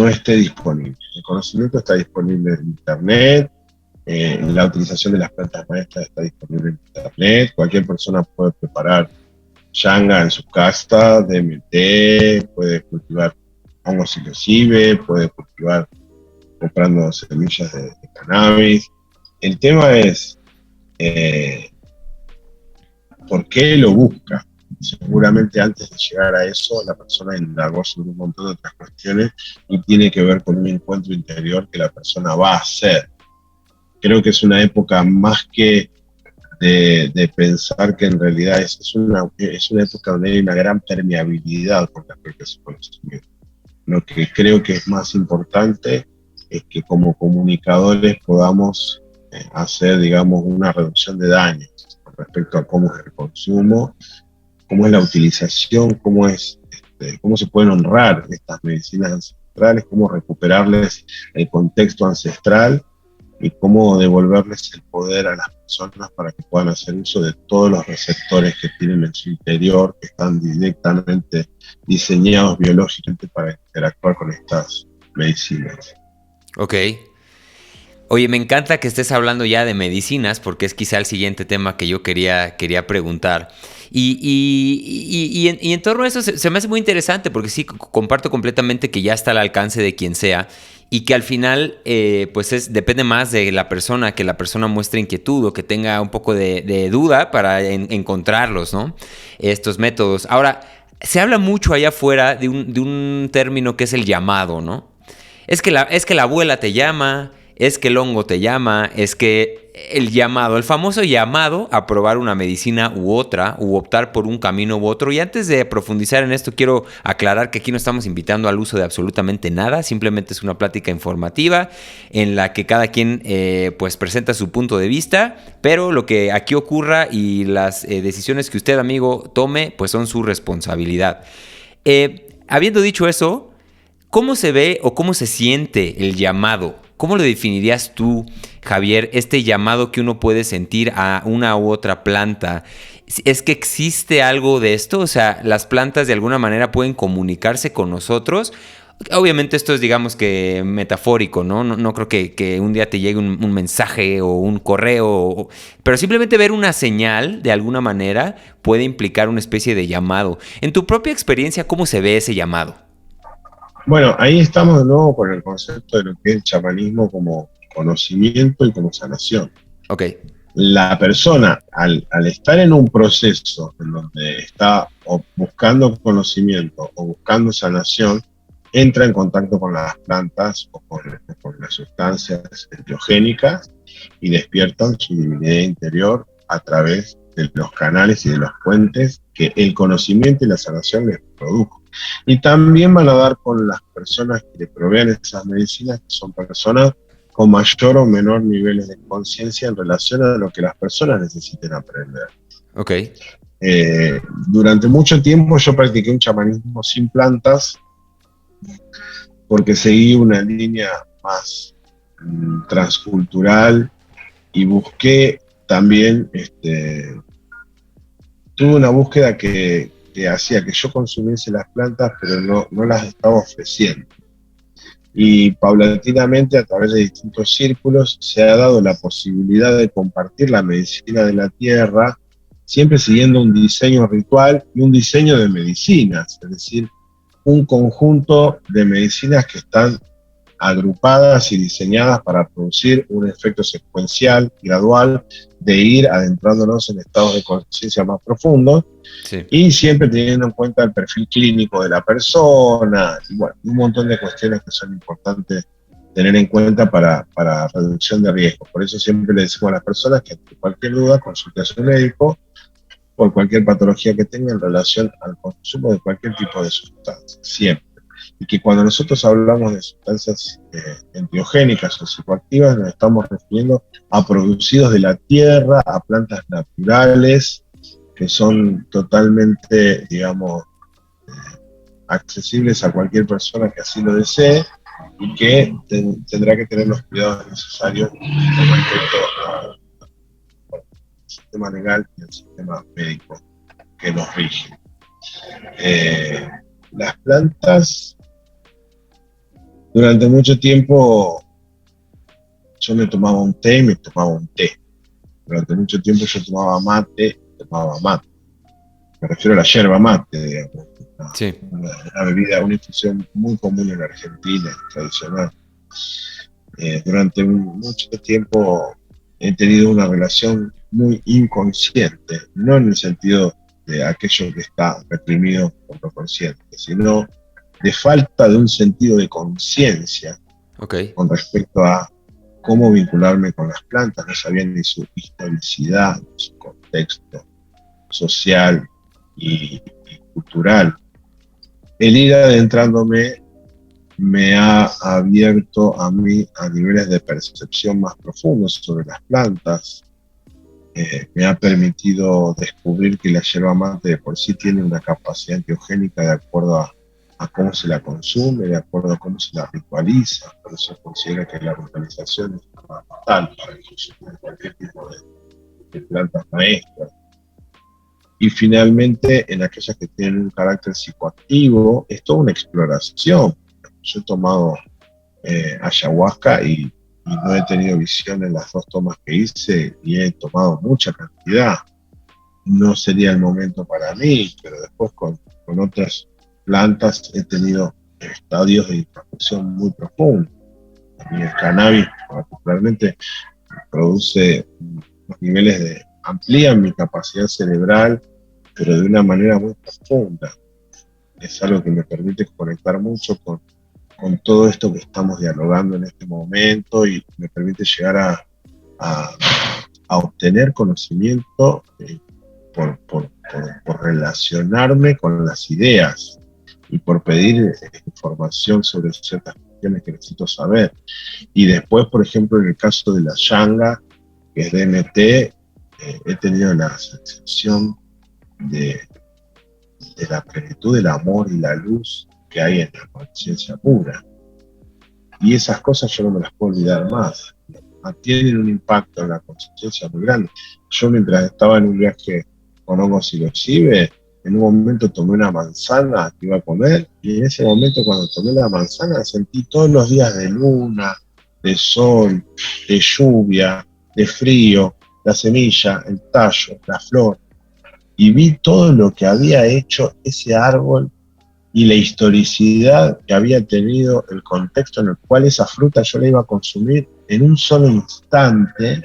esté disponible. El conocimiento está disponible en Internet, la utilización de las plantas maestras está disponible en Internet, cualquier persona puede preparar changa en su casa, DMT, puede cultivar hongos psilocibe, puede cultivar comprando semillas de cannabis. El tema es, ¿por qué lo busca? Seguramente antes de llegar a eso, la persona indagó sobre un montón de otras cuestiones y tiene que ver con un encuentro interior que la persona va a hacer. Creo que es una época más que de pensar que en realidad es una época donde hay una gran permeabilidad con respecto a ese conocimiento. Lo que creo que es más importante es que como comunicadores podamos hacer, digamos, una reducción de daños con respecto a cómo es el consumo, cómo es la utilización, cómo se pueden honrar estas medicinas ancestrales, cómo recuperarles el contexto ancestral y cómo devolverles el poder a las personas para que puedan hacer uso de todos los receptores que tienen en su interior, que están directamente diseñados biológicamente para interactuar con estas medicinas. Ok. Oye, me encanta que estés hablando ya de medicinas, porque es quizá el siguiente tema que yo quería preguntar. Y en torno a eso se me hace muy interesante, porque sí, comparto completamente que ya está al alcance de quien sea, y que al final, pues depende más de la persona, que la persona muestre inquietud o que tenga un poco de duda para encontrarlos, ¿no? Estos métodos. Ahora, se habla mucho allá afuera de un término que es el llamado, ¿no? Es que la abuela te llama, es que el hongo te llama, es que el llamado, el famoso llamado a probar una medicina u otra, u optar por un camino u otro. Y antes de profundizar en esto, quiero aclarar que aquí no estamos invitando al uso de absolutamente nada, simplemente es una plática informativa en la que cada quien pues presenta su punto de vista, pero lo que aquí ocurra y las decisiones que usted, amigo, tome, pues son su responsabilidad. Habiendo dicho eso, ¿cómo se ve o cómo se siente el llamado? ¿Cómo lo definirías tú, Javier, este llamado que uno puede sentir a una u otra planta? ¿Es que existe algo de esto? O sea, ¿las plantas de alguna manera pueden comunicarse con nosotros? Obviamente esto es, digamos que metafórico, ¿no? No creo que un día te llegue un mensaje o un correo, pero simplemente ver una señal de alguna manera puede implicar una especie de llamado. En tu propia experiencia, ¿cómo se ve ese llamado? Bueno, ahí estamos de nuevo con el concepto de lo que es el chamanismo como conocimiento y como sanación. Ok. La persona, al estar en un proceso en donde está o buscando conocimiento o buscando sanación, entra en contacto con las plantas o con las sustancias enteogénicas y despiertan su divinidad interior a través de los canales y de los puentes que el conocimiento y la sanación les produjo. Y también van a dar con las personas que le proveen esas medicinas, que son personas con mayor o menor niveles de conciencia en relación a lo que las personas necesiten aprender. Ok. Durante mucho tiempo yo practiqué un chamanismo sin plantas porque seguí una línea más transcultural y busqué también, tuve una búsqueda que hacía que yo consumiese las plantas, pero no las estaba ofreciendo. Y paulatinamente, a través de distintos círculos, se ha dado la posibilidad de compartir la medicina de la tierra, siempre siguiendo un diseño ritual y un diseño de medicinas, es decir, un conjunto de medicinas que están agrupadas y diseñadas para producir un efecto secuencial, gradual, de ir adentrándonos en estados de conciencia más profundos, sí. Y siempre teniendo en cuenta el perfil clínico de la persona, y bueno, un montón de cuestiones que son importantes tener en cuenta para reducción de riesgos. Por eso siempre le decimos a las personas que ante cualquier duda consulte a su médico por cualquier patología que tenga en relación al consumo de cualquier tipo de sustancia, siempre. Y que cuando nosotros hablamos de sustancias enteogénicas o psicoactivas, nos estamos refiriendo a producidos de la tierra, a plantas naturales, que son totalmente, digamos, accesibles a cualquier persona que así lo desee, y que tendrá que tener los cuidados necesarios con respecto al sistema legal y al sistema médico que nos rige. Las plantas, durante mucho tiempo, yo me tomaba un té y me tomaba un té. Durante mucho tiempo yo tomaba mate. Me refiero a la yerba mate, digamos. Sí. Una bebida, una infusión muy común en Argentina, tradicional. Durante mucho tiempo he tenido una relación muy inconsciente, no en el sentido de aquello que está reprimido por lo consciente, sino de falta de un sentido de conciencia, okay, con respecto a cómo vincularme con las plantas. No sabía ni su historicidad, ni su contexto social y cultural. El ir adentrándome me ha abierto a mí a niveles de percepción más profundos sobre las plantas. Me ha permitido descubrir que la yerba mate de por sí tiene una capacidad enteogénica de acuerdo a cómo se la consume, de acuerdo a cómo se la ritualiza. Por eso considero que la ritualización es fundamental para el consumo de cualquier tipo de plantas maestras. Y finalmente, en aquellas que tienen un carácter psicoactivo, es toda una exploración. Yo he tomado ayahuasca y y no he tenido visión en las 2 tomas que hice y he tomado mucha cantidad. No sería el momento para mí, pero después con otras plantas he tenido estadios de introspección muy profundos. Y el cannabis particularmente produce unos niveles amplían mi capacidad cerebral, pero de una manera muy profunda. Es algo que me permite conectar mucho con todo esto que estamos dialogando en este momento y me permite llegar a obtener conocimiento por relacionarme con las ideas y por pedir información sobre ciertas cuestiones que necesito saber. Y después, por ejemplo, en el caso de la Yanga, que es DMT, he tenido la sensación de la plenitud del amor y la luz que hay en la conciencia pura. Y esas cosas yo no me las puedo olvidar más. Tienen un impacto en la conciencia muy grande. Yo mientras estaba en un viaje con hongos psilocibe, en un momento tomé una manzana que iba a comer, y en ese momento cuando tomé la manzana sentí todos los días de luna, de sol, de lluvia, de frío, la semilla, el tallo, la flor, y vi todo lo que había hecho ese árbol y la historicidad que había tenido, el contexto en el cual esa fruta yo la iba a consumir en un solo instante,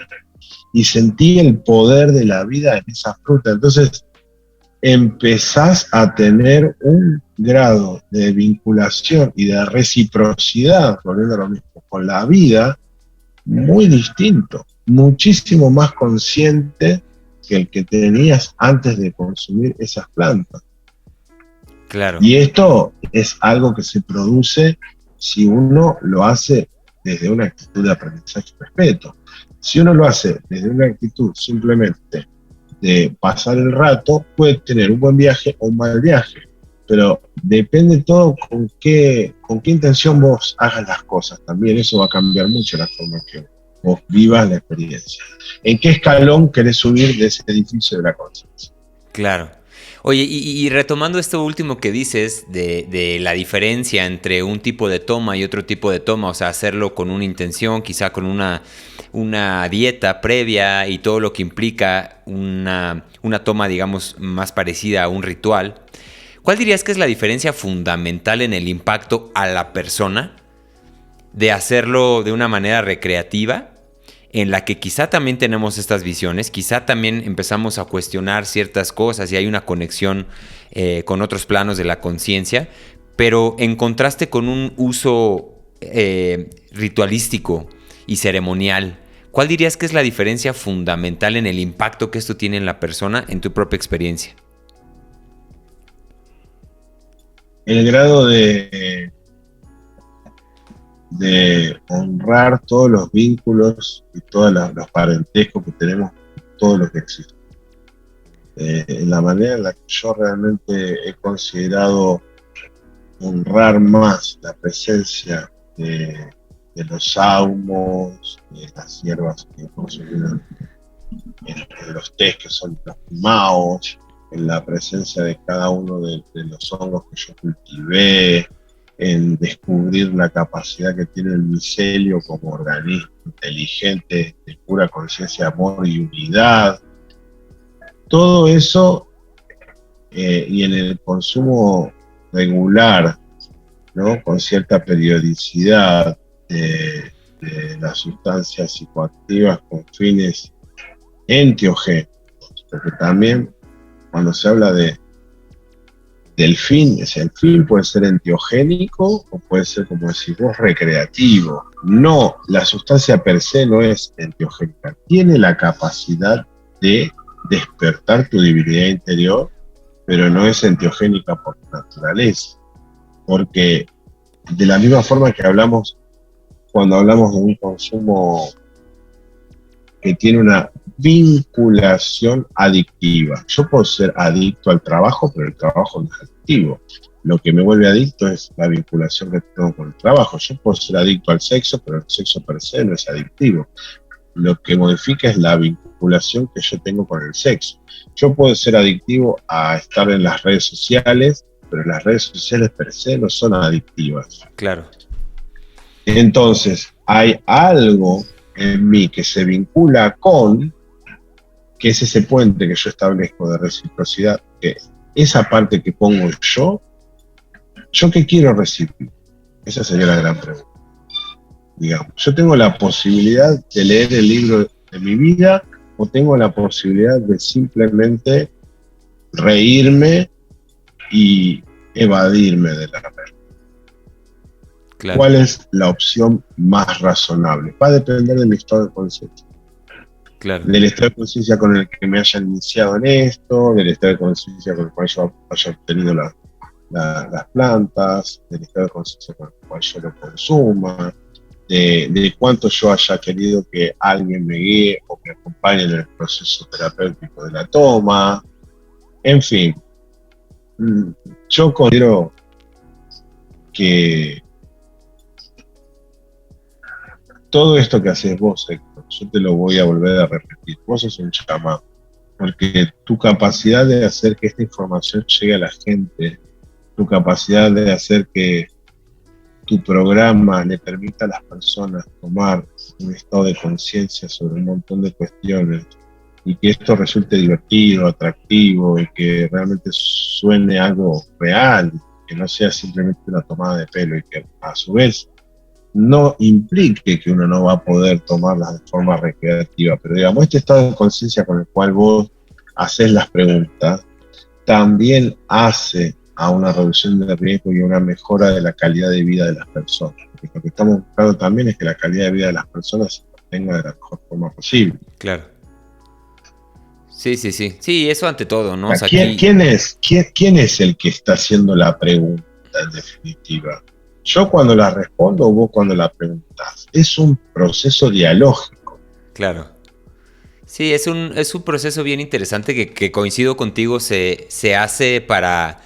y sentí el poder de la vida en esa fruta. Entonces empezás a tener un grado de vinculación y de reciprocidad, volviendo a lo mismo, con la vida, muy distinto, muchísimo más consciente que el que tenías antes de consumir esas plantas. Claro. Y esto es algo que se produce si uno lo hace desde una actitud de aprendizaje y respeto. Si uno lo hace desde una actitud simplemente de pasar el rato, puede tener un buen viaje o un mal viaje, pero depende todo con qué intención vos hagas las cosas. También eso va a cambiar mucho la forma que vos vivas la experiencia. ¿En qué escalón querés subir de ese edificio de la conciencia? Claro. Oye, y retomando esto último que dices de la diferencia entre un tipo de toma y otro tipo de toma, o sea, hacerlo con una intención, quizá con una dieta previa y todo lo que implica una toma, digamos, más parecida a un ritual, ¿cuál dirías que es la diferencia fundamental en el impacto a la persona de hacerlo de una manera recreativa, en la que quizá también tenemos estas visiones, quizá también empezamos a cuestionar ciertas cosas y hay una conexión con otros planos de la conciencia, pero en contraste con un uso ritualístico y ceremonial? ¿Cuál dirías que es la diferencia fundamental en el impacto que esto tiene en la persona, en tu propia experiencia? El grado de honrar todos los vínculos y todos los parentescos que tenemos, todo lo que existe. La manera en la que yo realmente he considerado honrar más la presencia de los saumos, de las hierbas que consumimos en los tés que son los maos, en la presencia de cada uno de los hongos que yo cultivé, en descubrir la capacidad que tiene el micelio como organismo inteligente, de pura conciencia, amor y unidad. Todo eso, y en el consumo regular, ¿no?, con cierta periodicidad de las sustancias psicoactivas con fines enteogénicos, porque también cuando se habla del fin, o sea, el fin puede ser enteogénico o puede ser, como decís vos, recreativo. No, la sustancia per se no es enteogénica, tiene la capacidad de despertar tu divinidad interior, pero no es enteogénica por naturaleza, porque de la misma forma que hablamos cuando hablamos de un consumo que tiene una vinculación adictiva. Yo puedo ser adicto al trabajo, pero el trabajo no es adictivo. Lo que me vuelve adicto es la vinculación que tengo con el trabajo. Yo puedo ser adicto al sexo, pero el sexo per se no es adictivo. Lo que modifica es la vinculación que yo tengo con el sexo. Yo puedo ser adictivo a estar en las redes sociales, pero las redes sociales per se no son adictivas. Claro. Entonces, hay algo en mí que se vincula con, que es ese puente que yo establezco de reciprocidad, que esa parte que pongo ¿yo qué quiero recibir? Esa sería la gran pregunta. Digamos, yo tengo la posibilidad de leer el libro de mi vida o tengo la posibilidad de simplemente reírme y evadirme de la realidad. Claro. ¿Cuál es la opción más razonable? Va a depender de mi estado de conciencia. Claro. Del estado de conciencia con el que me hayan iniciado en esto, del estado de conciencia con el cual yo haya obtenido las plantas, del estado de conciencia con el cual yo lo consuma, de cuánto yo haya querido que alguien me guíe o me acompañe en el proceso terapéutico de la toma. En fin, yo considero que todo esto que haces vos, Héctor, yo te lo voy a volver a repetir. Vos sos un chamán, porque tu capacidad de hacer que esta información llegue a la gente, tu capacidad de hacer que tu programa le permita a las personas tomar un estado de conciencia sobre un montón de cuestiones y que esto resulte divertido, atractivo y que realmente suene algo real, que no sea simplemente una tomada de pelo y que a su vez no implique que uno no va a poder tomarlas de forma recreativa, pero digamos, este estado de conciencia con el cual vos haces las preguntas también hace a una reducción de riesgo y una mejora de la calidad de vida de las personas. Porque lo que estamos buscando también es que la calidad de vida de las personas se mantenga de la mejor forma posible. Claro. Sí. Sí, eso ante todo, ¿no? O sea, ¿quién es el que está haciendo la pregunta en definitiva? Yo cuando la respondo o vos cuando la preguntás. Es un proceso dialógico. Claro. Sí, es un proceso bien interesante que coincido contigo, se hace para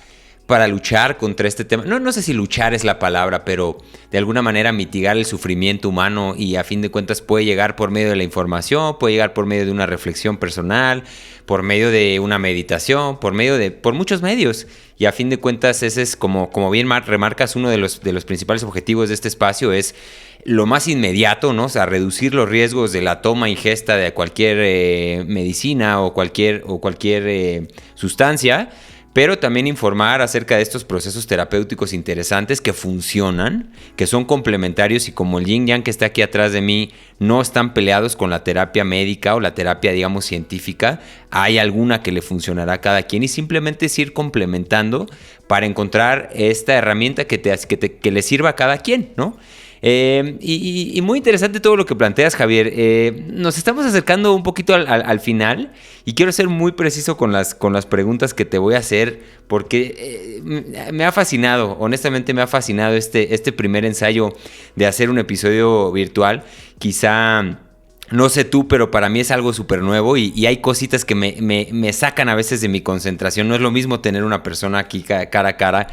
luchar contra este tema. No sé si luchar es la palabra, pero de alguna manera mitigar el sufrimiento humano y a fin de cuentas puede llegar por medio de la información, puede llegar por medio de una reflexión personal, por medio de una meditación, por muchos medios. Y a fin de cuentas ese es, como bien remarcas, uno de los principales objetivos de este espacio es lo más inmediato, ¿no? O sea, reducir los riesgos de la toma, ingesta de cualquier medicina o cualquier sustancia, pero también informar acerca de estos procesos terapéuticos interesantes que funcionan, que son complementarios y como el yin yang que está aquí atrás de mí no están peleados con la terapia médica o la terapia, digamos, científica. Hay alguna que le funcionará a cada quien y simplemente es ir complementando para encontrar esta herramienta que le sirva a cada quien, ¿no? Y muy interesante todo lo que planteas, Javier. Nos estamos acercando un poquito al final y quiero ser muy preciso con las preguntas que te voy a hacer porque me ha fascinado, honestamente me ha fascinado este primer ensayo de hacer un episodio virtual. Quizá... No sé tú, pero para mí es algo súper nuevo y hay cositas que me sacan a veces de mi concentración. No es lo mismo tener una persona aquí cara a cara.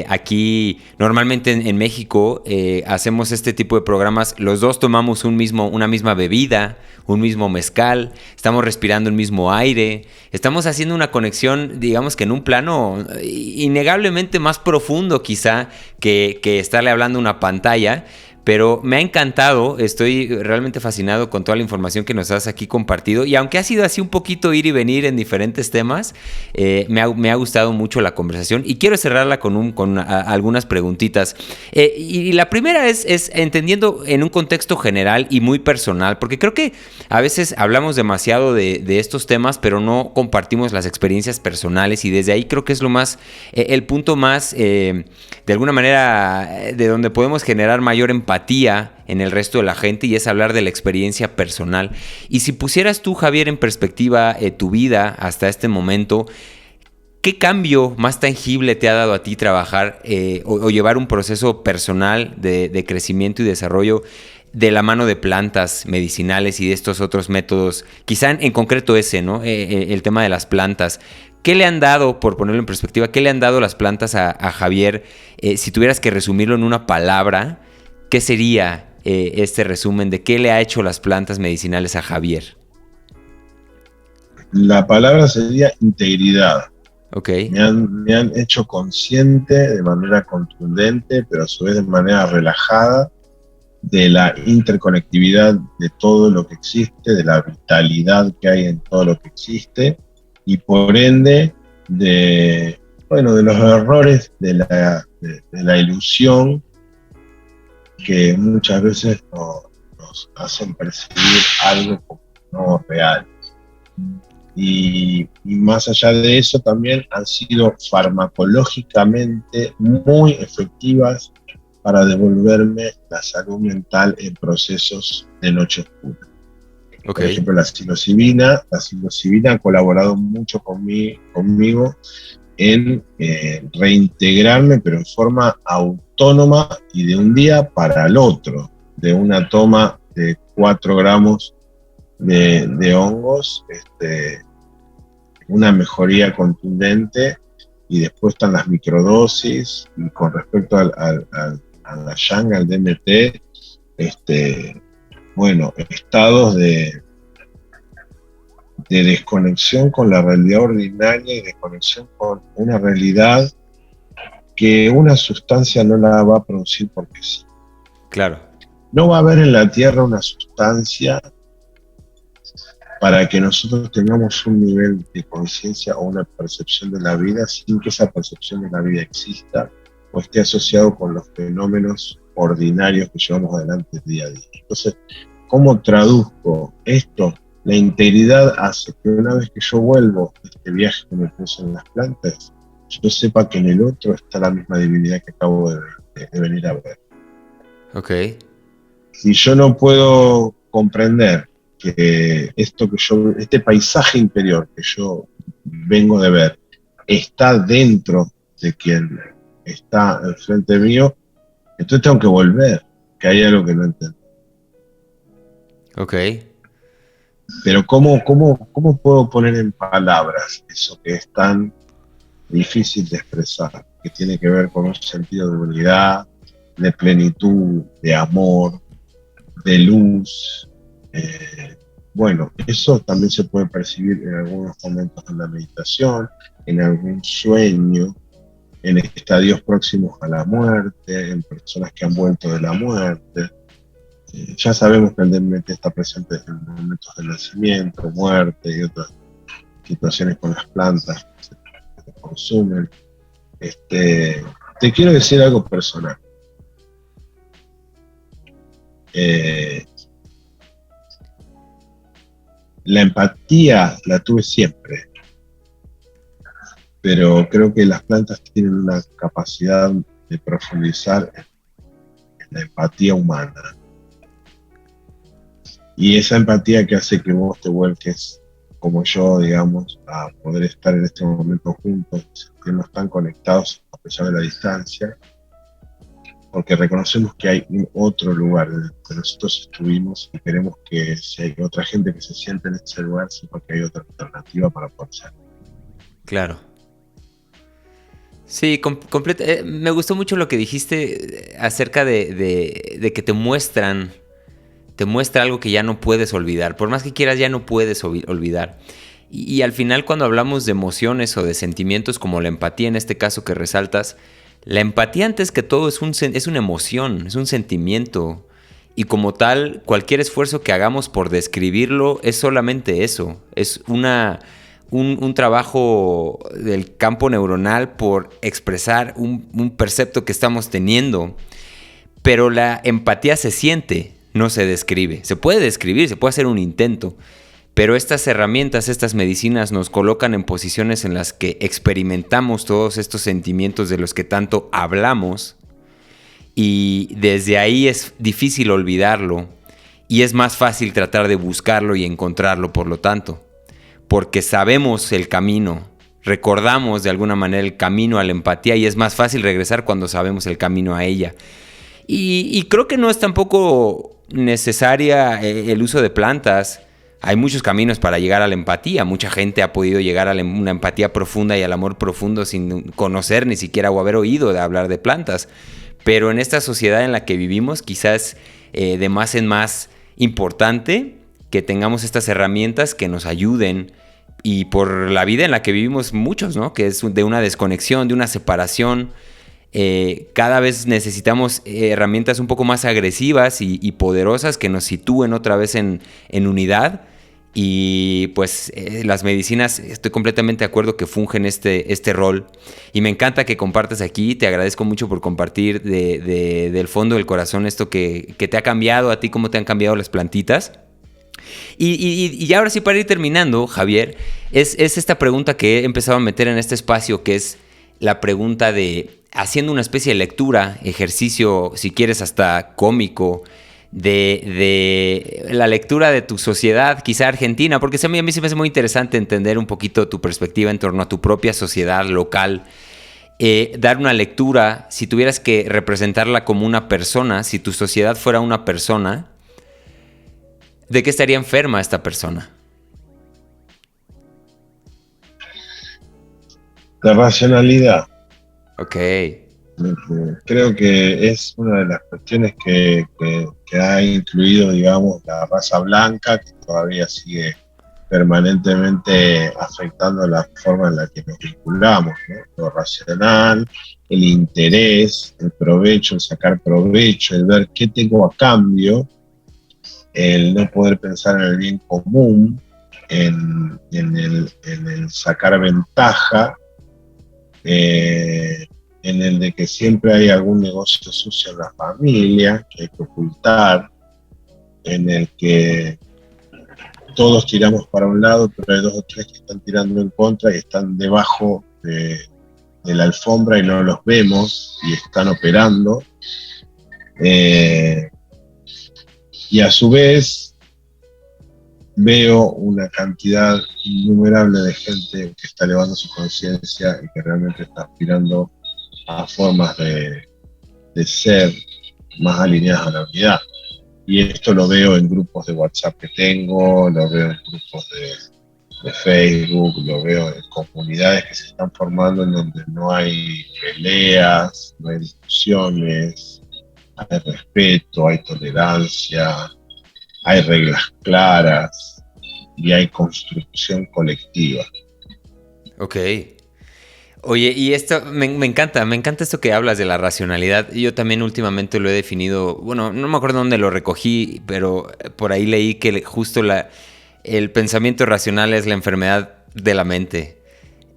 Aquí, normalmente en México, hacemos este tipo de programas. Los dos tomamos una misma bebida, un mismo mezcal. Estamos respirando el mismo aire. Estamos haciendo una conexión, digamos que en un plano innegablemente más profundo quizá que estarle hablando a una pantalla. Pero me ha encantado, estoy realmente fascinado con toda la información que nos has aquí compartido y aunque ha sido así un poquito ir y venir en diferentes temas, me ha gustado mucho la conversación y quiero cerrarla con algunas preguntitas. Y la primera es entendiendo en un contexto general y muy personal, porque creo que a veces hablamos demasiado de estos temas, pero no compartimos las experiencias personales y desde ahí creo que es el punto más, de alguna manera, de donde podemos generar mayor empatía en el resto de la gente y es hablar de la experiencia personal. Y si pusieras tú, Javier, en perspectiva tu vida hasta este momento, ¿qué cambio más tangible te ha dado a ti trabajar o llevar un proceso personal de crecimiento y desarrollo de la mano de plantas medicinales y de estos otros métodos? Quizá en concreto ese, ¿no? El tema de las plantas. ¿Qué le han dado, por ponerlo en perspectiva, qué le han dado las plantas a Javier? Si tuvieras que resumirlo en una palabra, ¿qué sería este resumen de qué le ha hecho las plantas medicinales a Javier? La palabra sería integridad. Okay. Me han hecho consciente de manera contundente, pero a su vez de manera relajada, de la interconectividad de todo lo que existe, de la vitalidad que hay en todo lo que existe, y por ende de los errores de la ilusión que muchas veces nos hacen percibir algo como no real. Y más allá de eso también han sido farmacológicamente muy efectivas para devolverme la salud mental en procesos de noche oscura. Ok. Por ejemplo, la psilocibina ha colaborado mucho conmigo en reintegrarme, pero en forma autónoma y de un día para el otro, de una toma de 4 gramos de hongos, una mejoría contundente, y después están las microdosis, y con respecto a la Yang, al DMT, estados de desconexión con la realidad ordinaria y desconexión con una realidad que una sustancia no la va a producir porque sí. Claro. No va a haber en la Tierra una sustancia para que nosotros tengamos un nivel de conciencia o una percepción de la vida sin que esa percepción de la vida exista o esté asociado con los fenómenos ordinarios que llevamos adelante día a día. Entonces, ¿cómo traduzco esto? La integridad hace que una vez que yo vuelvo de este viaje que me puse en las plantas, yo sepa que en el otro está la misma divinidad que acabo de venir a ver. Ok. Si yo no puedo comprender que este paisaje interior que yo vengo de ver está dentro de quien está enfrente mío, entonces tengo que volver, que hay algo que no entiendo. Ok. Pero ¿cómo puedo poner en palabras eso que es tan difícil de expresar, que tiene que ver con un sentido de unidad, de plenitud, de amor, de luz? Eso también se puede percibir en algunos momentos en la meditación, en algún sueño, en estadios próximos a la muerte, en personas que han vuelto de la muerte. Ya sabemos que el DMT está presente en momentos de nacimiento, muerte y otras situaciones con las plantas que se consumen. Te quiero decir algo personal. La empatía la tuve siempre, pero creo que las plantas tienen una capacidad de profundizar en la empatía humana. Y esa empatía que hace que vos te vuelques, como yo, digamos, a poder estar en este momento juntos, sentirnos tan conectados a pesar de la distancia, porque reconocemos que hay un otro lugar en el que nosotros estuvimos y queremos que si hay otra gente que se siente en ese lugar, sepa que hay otra alternativa para poder ser. Claro. Sí, me gustó mucho lo que dijiste acerca de que te muestra algo que ya no puedes olvidar. Por más que quieras, ya no puedes olvidar. Y al final, cuando hablamos de emociones o de sentimientos como la empatía, en este caso que resaltas, la empatía antes que todo es una emoción, es un sentimiento. Y como tal, cualquier esfuerzo que hagamos por describirlo es solamente eso. Es un trabajo del campo neuronal por expresar un percepto que estamos teniendo. Pero la empatía se siente, no se describe. Se puede describir, se puede hacer un intento. Pero estas herramientas, estas medicinas nos colocan en posiciones en las que experimentamos todos estos sentimientos de los que tanto hablamos, y desde ahí es difícil olvidarlo y es más fácil tratar de buscarlo y encontrarlo, por lo tanto, porque sabemos el camino, recordamos de alguna manera el camino a la empatía, y es más fácil regresar cuando sabemos el camino a ella. Y creo que no es tampoco necesaria el uso de plantas. Hay muchos caminos para llegar a la empatía. Mucha gente ha podido llegar a una empatía profunda y al amor profundo sin conocer ni siquiera o haber oído de hablar de plantas. Pero en esta sociedad en la que vivimos, quizás de más en más importante que tengamos estas herramientas que nos ayuden, y por la vida en la que vivimos muchos, ¿no? Que es de una desconexión, de una separación. cada vez necesitamos herramientas un poco más agresivas y poderosas que nos sitúen otra vez en unidad. Y pues las medicinas, estoy completamente de acuerdo que fungen este rol. Y me encanta que compartas aquí. Te agradezco mucho por compartir del fondo del corazón esto que te ha cambiado a ti, cómo te han cambiado las plantitas. Y ahora sí, para ir terminando, Javier, es esta pregunta que he empezado a meter en este espacio, que es la pregunta de, haciendo una especie de lectura, ejercicio, si quieres hasta cómico, de la lectura de tu sociedad, quizá argentina, porque a mí se me hace muy interesante entender un poquito tu perspectiva en torno a tu propia sociedad local. Dar una lectura, si tuvieras que representarla como una persona, si tu sociedad fuera una persona, ¿de qué estaría enferma esta persona? La racionalidad. Ok. Creo que es una de las cuestiones que ha incluido, digamos, la raza blanca, que todavía sigue permanentemente afectando la forma en la que nos vinculamos, ¿no? Lo racional, el interés, el provecho, el sacar provecho, el ver qué tengo a cambio, el no poder pensar en el bien común, en el sacar ventaja, en el de que siempre hay algún negocio sucio en la familia que hay que ocultar, en el que todos tiramos para un lado, pero hay 2 o 3 que están tirando en contra y están debajo de la alfombra y no los vemos y están operando. Y a su vez veo una cantidad innumerable de gente que está elevando su conciencia y que realmente está aspirando a formas de ser más alineadas a la unidad. Y esto lo veo en grupos de WhatsApp que tengo, lo veo en grupos de Facebook, lo veo en comunidades que se están formando en donde no hay peleas, no hay discusiones, hay respeto, hay tolerancia, hay reglas claras y hay construcción colectiva. Ok. Oye, y esto me encanta esto que hablas de la racionalidad. Yo también últimamente lo he definido, bueno, no me acuerdo dónde lo recogí, pero por ahí leí que justo el pensamiento racional es la enfermedad de la mente.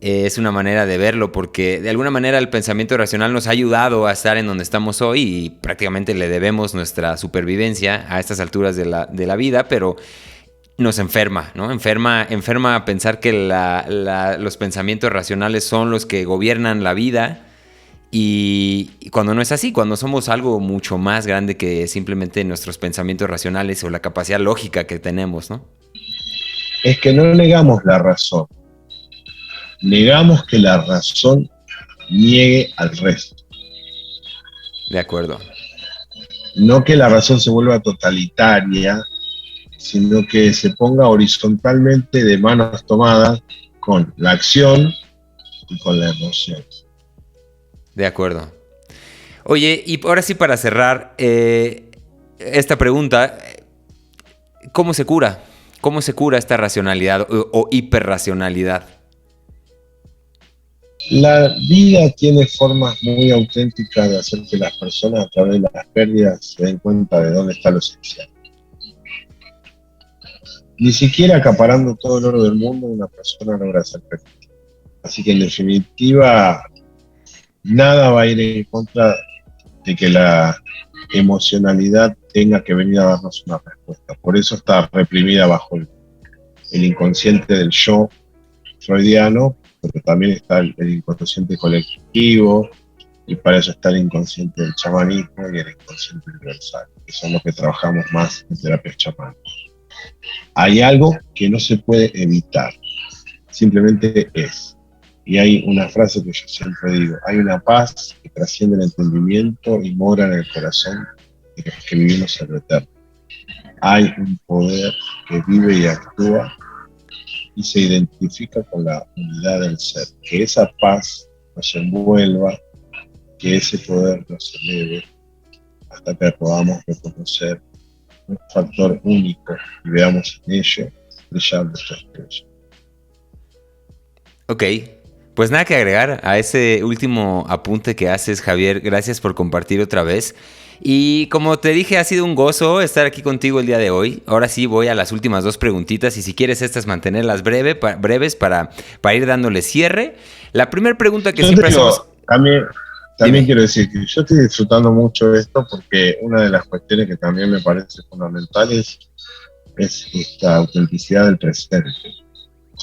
Es una manera de verlo, porque de alguna manera el pensamiento racional nos ha ayudado a estar en donde estamos hoy y prácticamente le debemos nuestra supervivencia a estas alturas de la vida, pero nos enferma, ¿no? Enferma a pensar que los pensamientos racionales son los que gobiernan la vida y cuando no es así, cuando somos algo mucho más grande que simplemente nuestros pensamientos racionales o la capacidad lógica que tenemos, ¿no? Es que no negamos la razón, negamos que la razón niegue al resto. De acuerdo. No que la razón se vuelva totalitaria, sino que se ponga horizontalmente de manos tomadas con la acción y con la emoción. De acuerdo. Oye, y ahora sí para cerrar esta pregunta, ¿cómo se cura? ¿Cómo se cura esta racionalidad o hiperracionalidad? La vida tiene formas muy auténticas de hacer que las personas a través de las pérdidas se den cuenta de dónde está lo esencial. Ni siquiera acaparando todo el oro del mundo una persona logra ser feliz. Así que en definitiva, nada va a ir en contra de que la emocionalidad tenga que venir a darnos una respuesta. Por eso está reprimida bajo el inconsciente del yo freudiano, pero también está el inconsciente colectivo, y para eso está el inconsciente del chamanismo y el inconsciente universal, que son los que trabajamos más en terapias chamanas. Hay algo que no se puede evitar, simplemente es. Y hay una frase que yo siempre digo: hay una paz que trasciende el entendimiento y mora en el corazón de los que vivimos en lo eterno. Hay un poder que vive y actúa y se identifica con la unidad del ser. Que esa paz nos envuelva, que ese poder nos eleve hasta que podamos reconocer un factor único y veamos en ello brillar nuestra estrella. Ok, Pues nada que agregar a ese último apunte que haces, Javier. Gracias por compartir otra vez. Y como te dije, ha sido un gozo estar aquí contigo el día de hoy. Ahora sí voy a las últimas dos preguntitas y si quieres estas mantenerlas breves para ir dándole cierre. La primera pregunta que siempre hacemos... También quiero decir que yo estoy disfrutando mucho esto porque una de las cuestiones que también me parece fundamental es esta autenticidad del presente.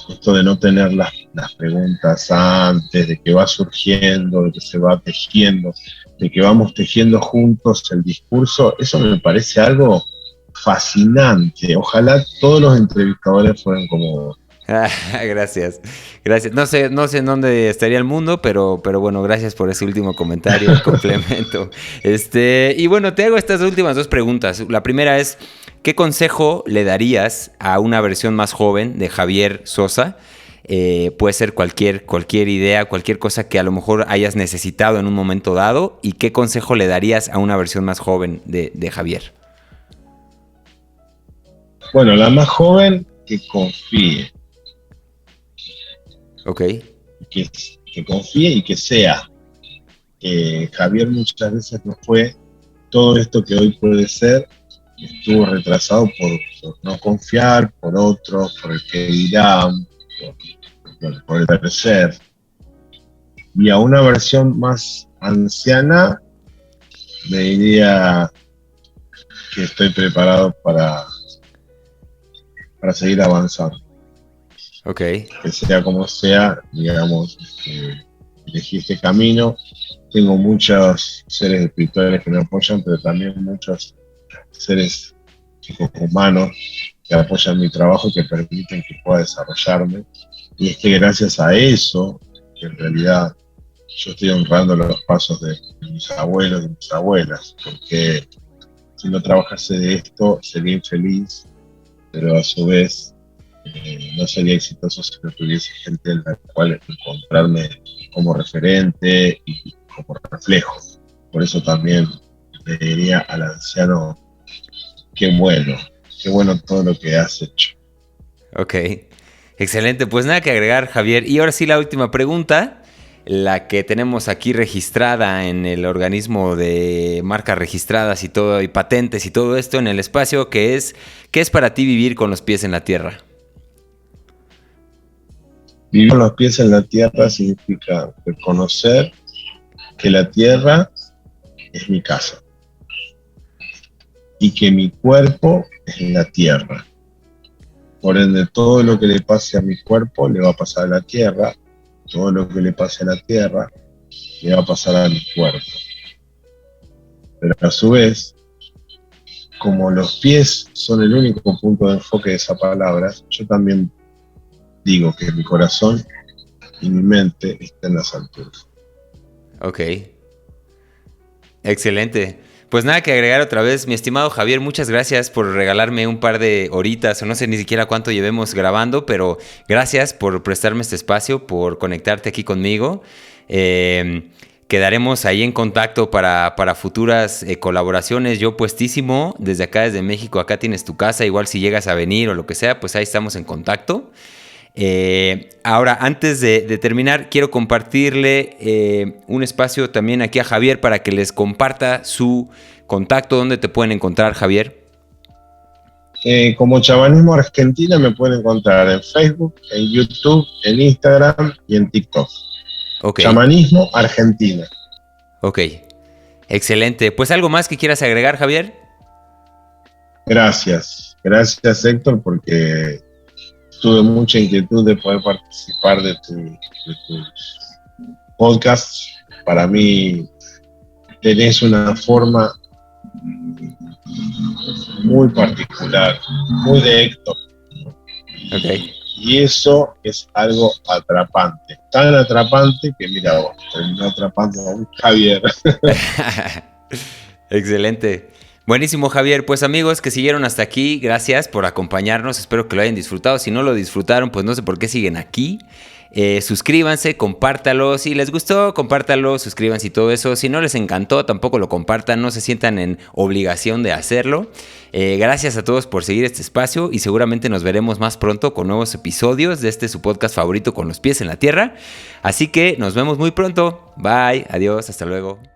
Esto de no tener las preguntas antes, de que va surgiendo, de que se va tejiendo, de que vamos tejiendo juntos el discurso, eso me parece algo fascinante. Ojalá todos los entrevistadores fueran como vos. Gracias. No sé en dónde estaría el mundo, pero bueno, gracias por ese último comentario, complemento. Y bueno, te hago estas últimas dos preguntas. La primera es, ¿qué consejo le darías a una versión más joven de Javier Sosa? Puede ser cualquier idea, cualquier cosa que a lo mejor hayas necesitado en un momento dado. ¿Y qué consejo le darías a una versión más joven de Javier? Bueno, la más joven, que confíe. Ok. Que confíe y que sea. Javier muchas veces no fue todo esto que hoy puede ser, estuvo retrasado por no confiar, por otros, por el que dirán, por el tercer. Y a una versión más anciana le diría que estoy preparado para seguir avanzando. Ok. Que sea como sea, digamos, elegí este camino. Tengo muchos seres espirituales que me apoyan, pero también muchos seres humanos que apoyan mi trabajo y que permiten que pueda desarrollarme. Y es que gracias a eso, que en realidad yo estoy honrando los pasos de mis abuelos y mis abuelas, porque si no trabajase de esto sería infeliz, pero a su vez no sería exitoso si no tuviese gente en la cual encontrarme como referente y como reflejo. Por eso también le diría al anciano, qué bueno todo lo que has hecho. Ok, excelente. Pues nada que agregar, Javier. Y ahora sí la última pregunta, la que tenemos aquí registrada en el organismo de marcas registradas y todo, y patentes y todo esto en el espacio, que es, ¿qué es para ti vivir con los pies en la tierra? Vivir con los pies en la tierra significa reconocer que la tierra es mi casa y que mi cuerpo es la tierra. Por ende, todo lo que le pase a mi cuerpo le va a pasar a la tierra, todo lo que le pase a la tierra le va a pasar a mi cuerpo. Pero a su vez, como los pies son el único punto de enfoque de esa palabra, yo también digo que mi corazón y mi mente están en las alturas. Ok. Excelente. Pues nada que agregar otra vez. Mi estimado Javier, muchas gracias por regalarme un par de horitas, o no sé ni siquiera cuánto llevemos grabando, pero gracias por prestarme este espacio, por conectarte aquí conmigo. Quedaremos ahí en contacto para futuras colaboraciones. Yo puestísimo, desde acá, desde México, acá tienes tu casa. Igual si llegas a venir o lo que sea, pues ahí estamos en contacto. Ahora, antes de terminar, quiero compartirle un espacio también aquí a Javier para que les comparta su contacto. ¿Dónde te pueden encontrar, Javier? Como Chamanismo Argentina me pueden encontrar en Facebook, en YouTube, en Instagram y en TikTok. Okay. Chamanismo Argentina. Ok, excelente. Pues algo más que quieras agregar, Javier. Gracias Héctor, porque tuve mucha inquietud de poder participar de tus podcasts. Para mí tenés una forma muy particular, muy de Héctor. Ok. Y eso es algo atrapante. Tan atrapante que, mira vos, terminó atrapando a un Javier. Excelente. Buenísimo, Javier. Pues amigos que siguieron hasta aquí, gracias por acompañarnos. Espero que lo hayan disfrutado. Si no lo disfrutaron, pues no sé por qué siguen aquí. Suscríbanse, compártalo. Si les gustó, compártalo, suscríbanse y todo eso. Si no les encantó, tampoco lo compartan. No se sientan en obligación de hacerlo. Gracias a todos por seguir este espacio y seguramente nos veremos más pronto con nuevos episodios de su podcast favorito, Con los pies en la tierra. Así que nos vemos muy pronto. Bye, adiós, hasta luego.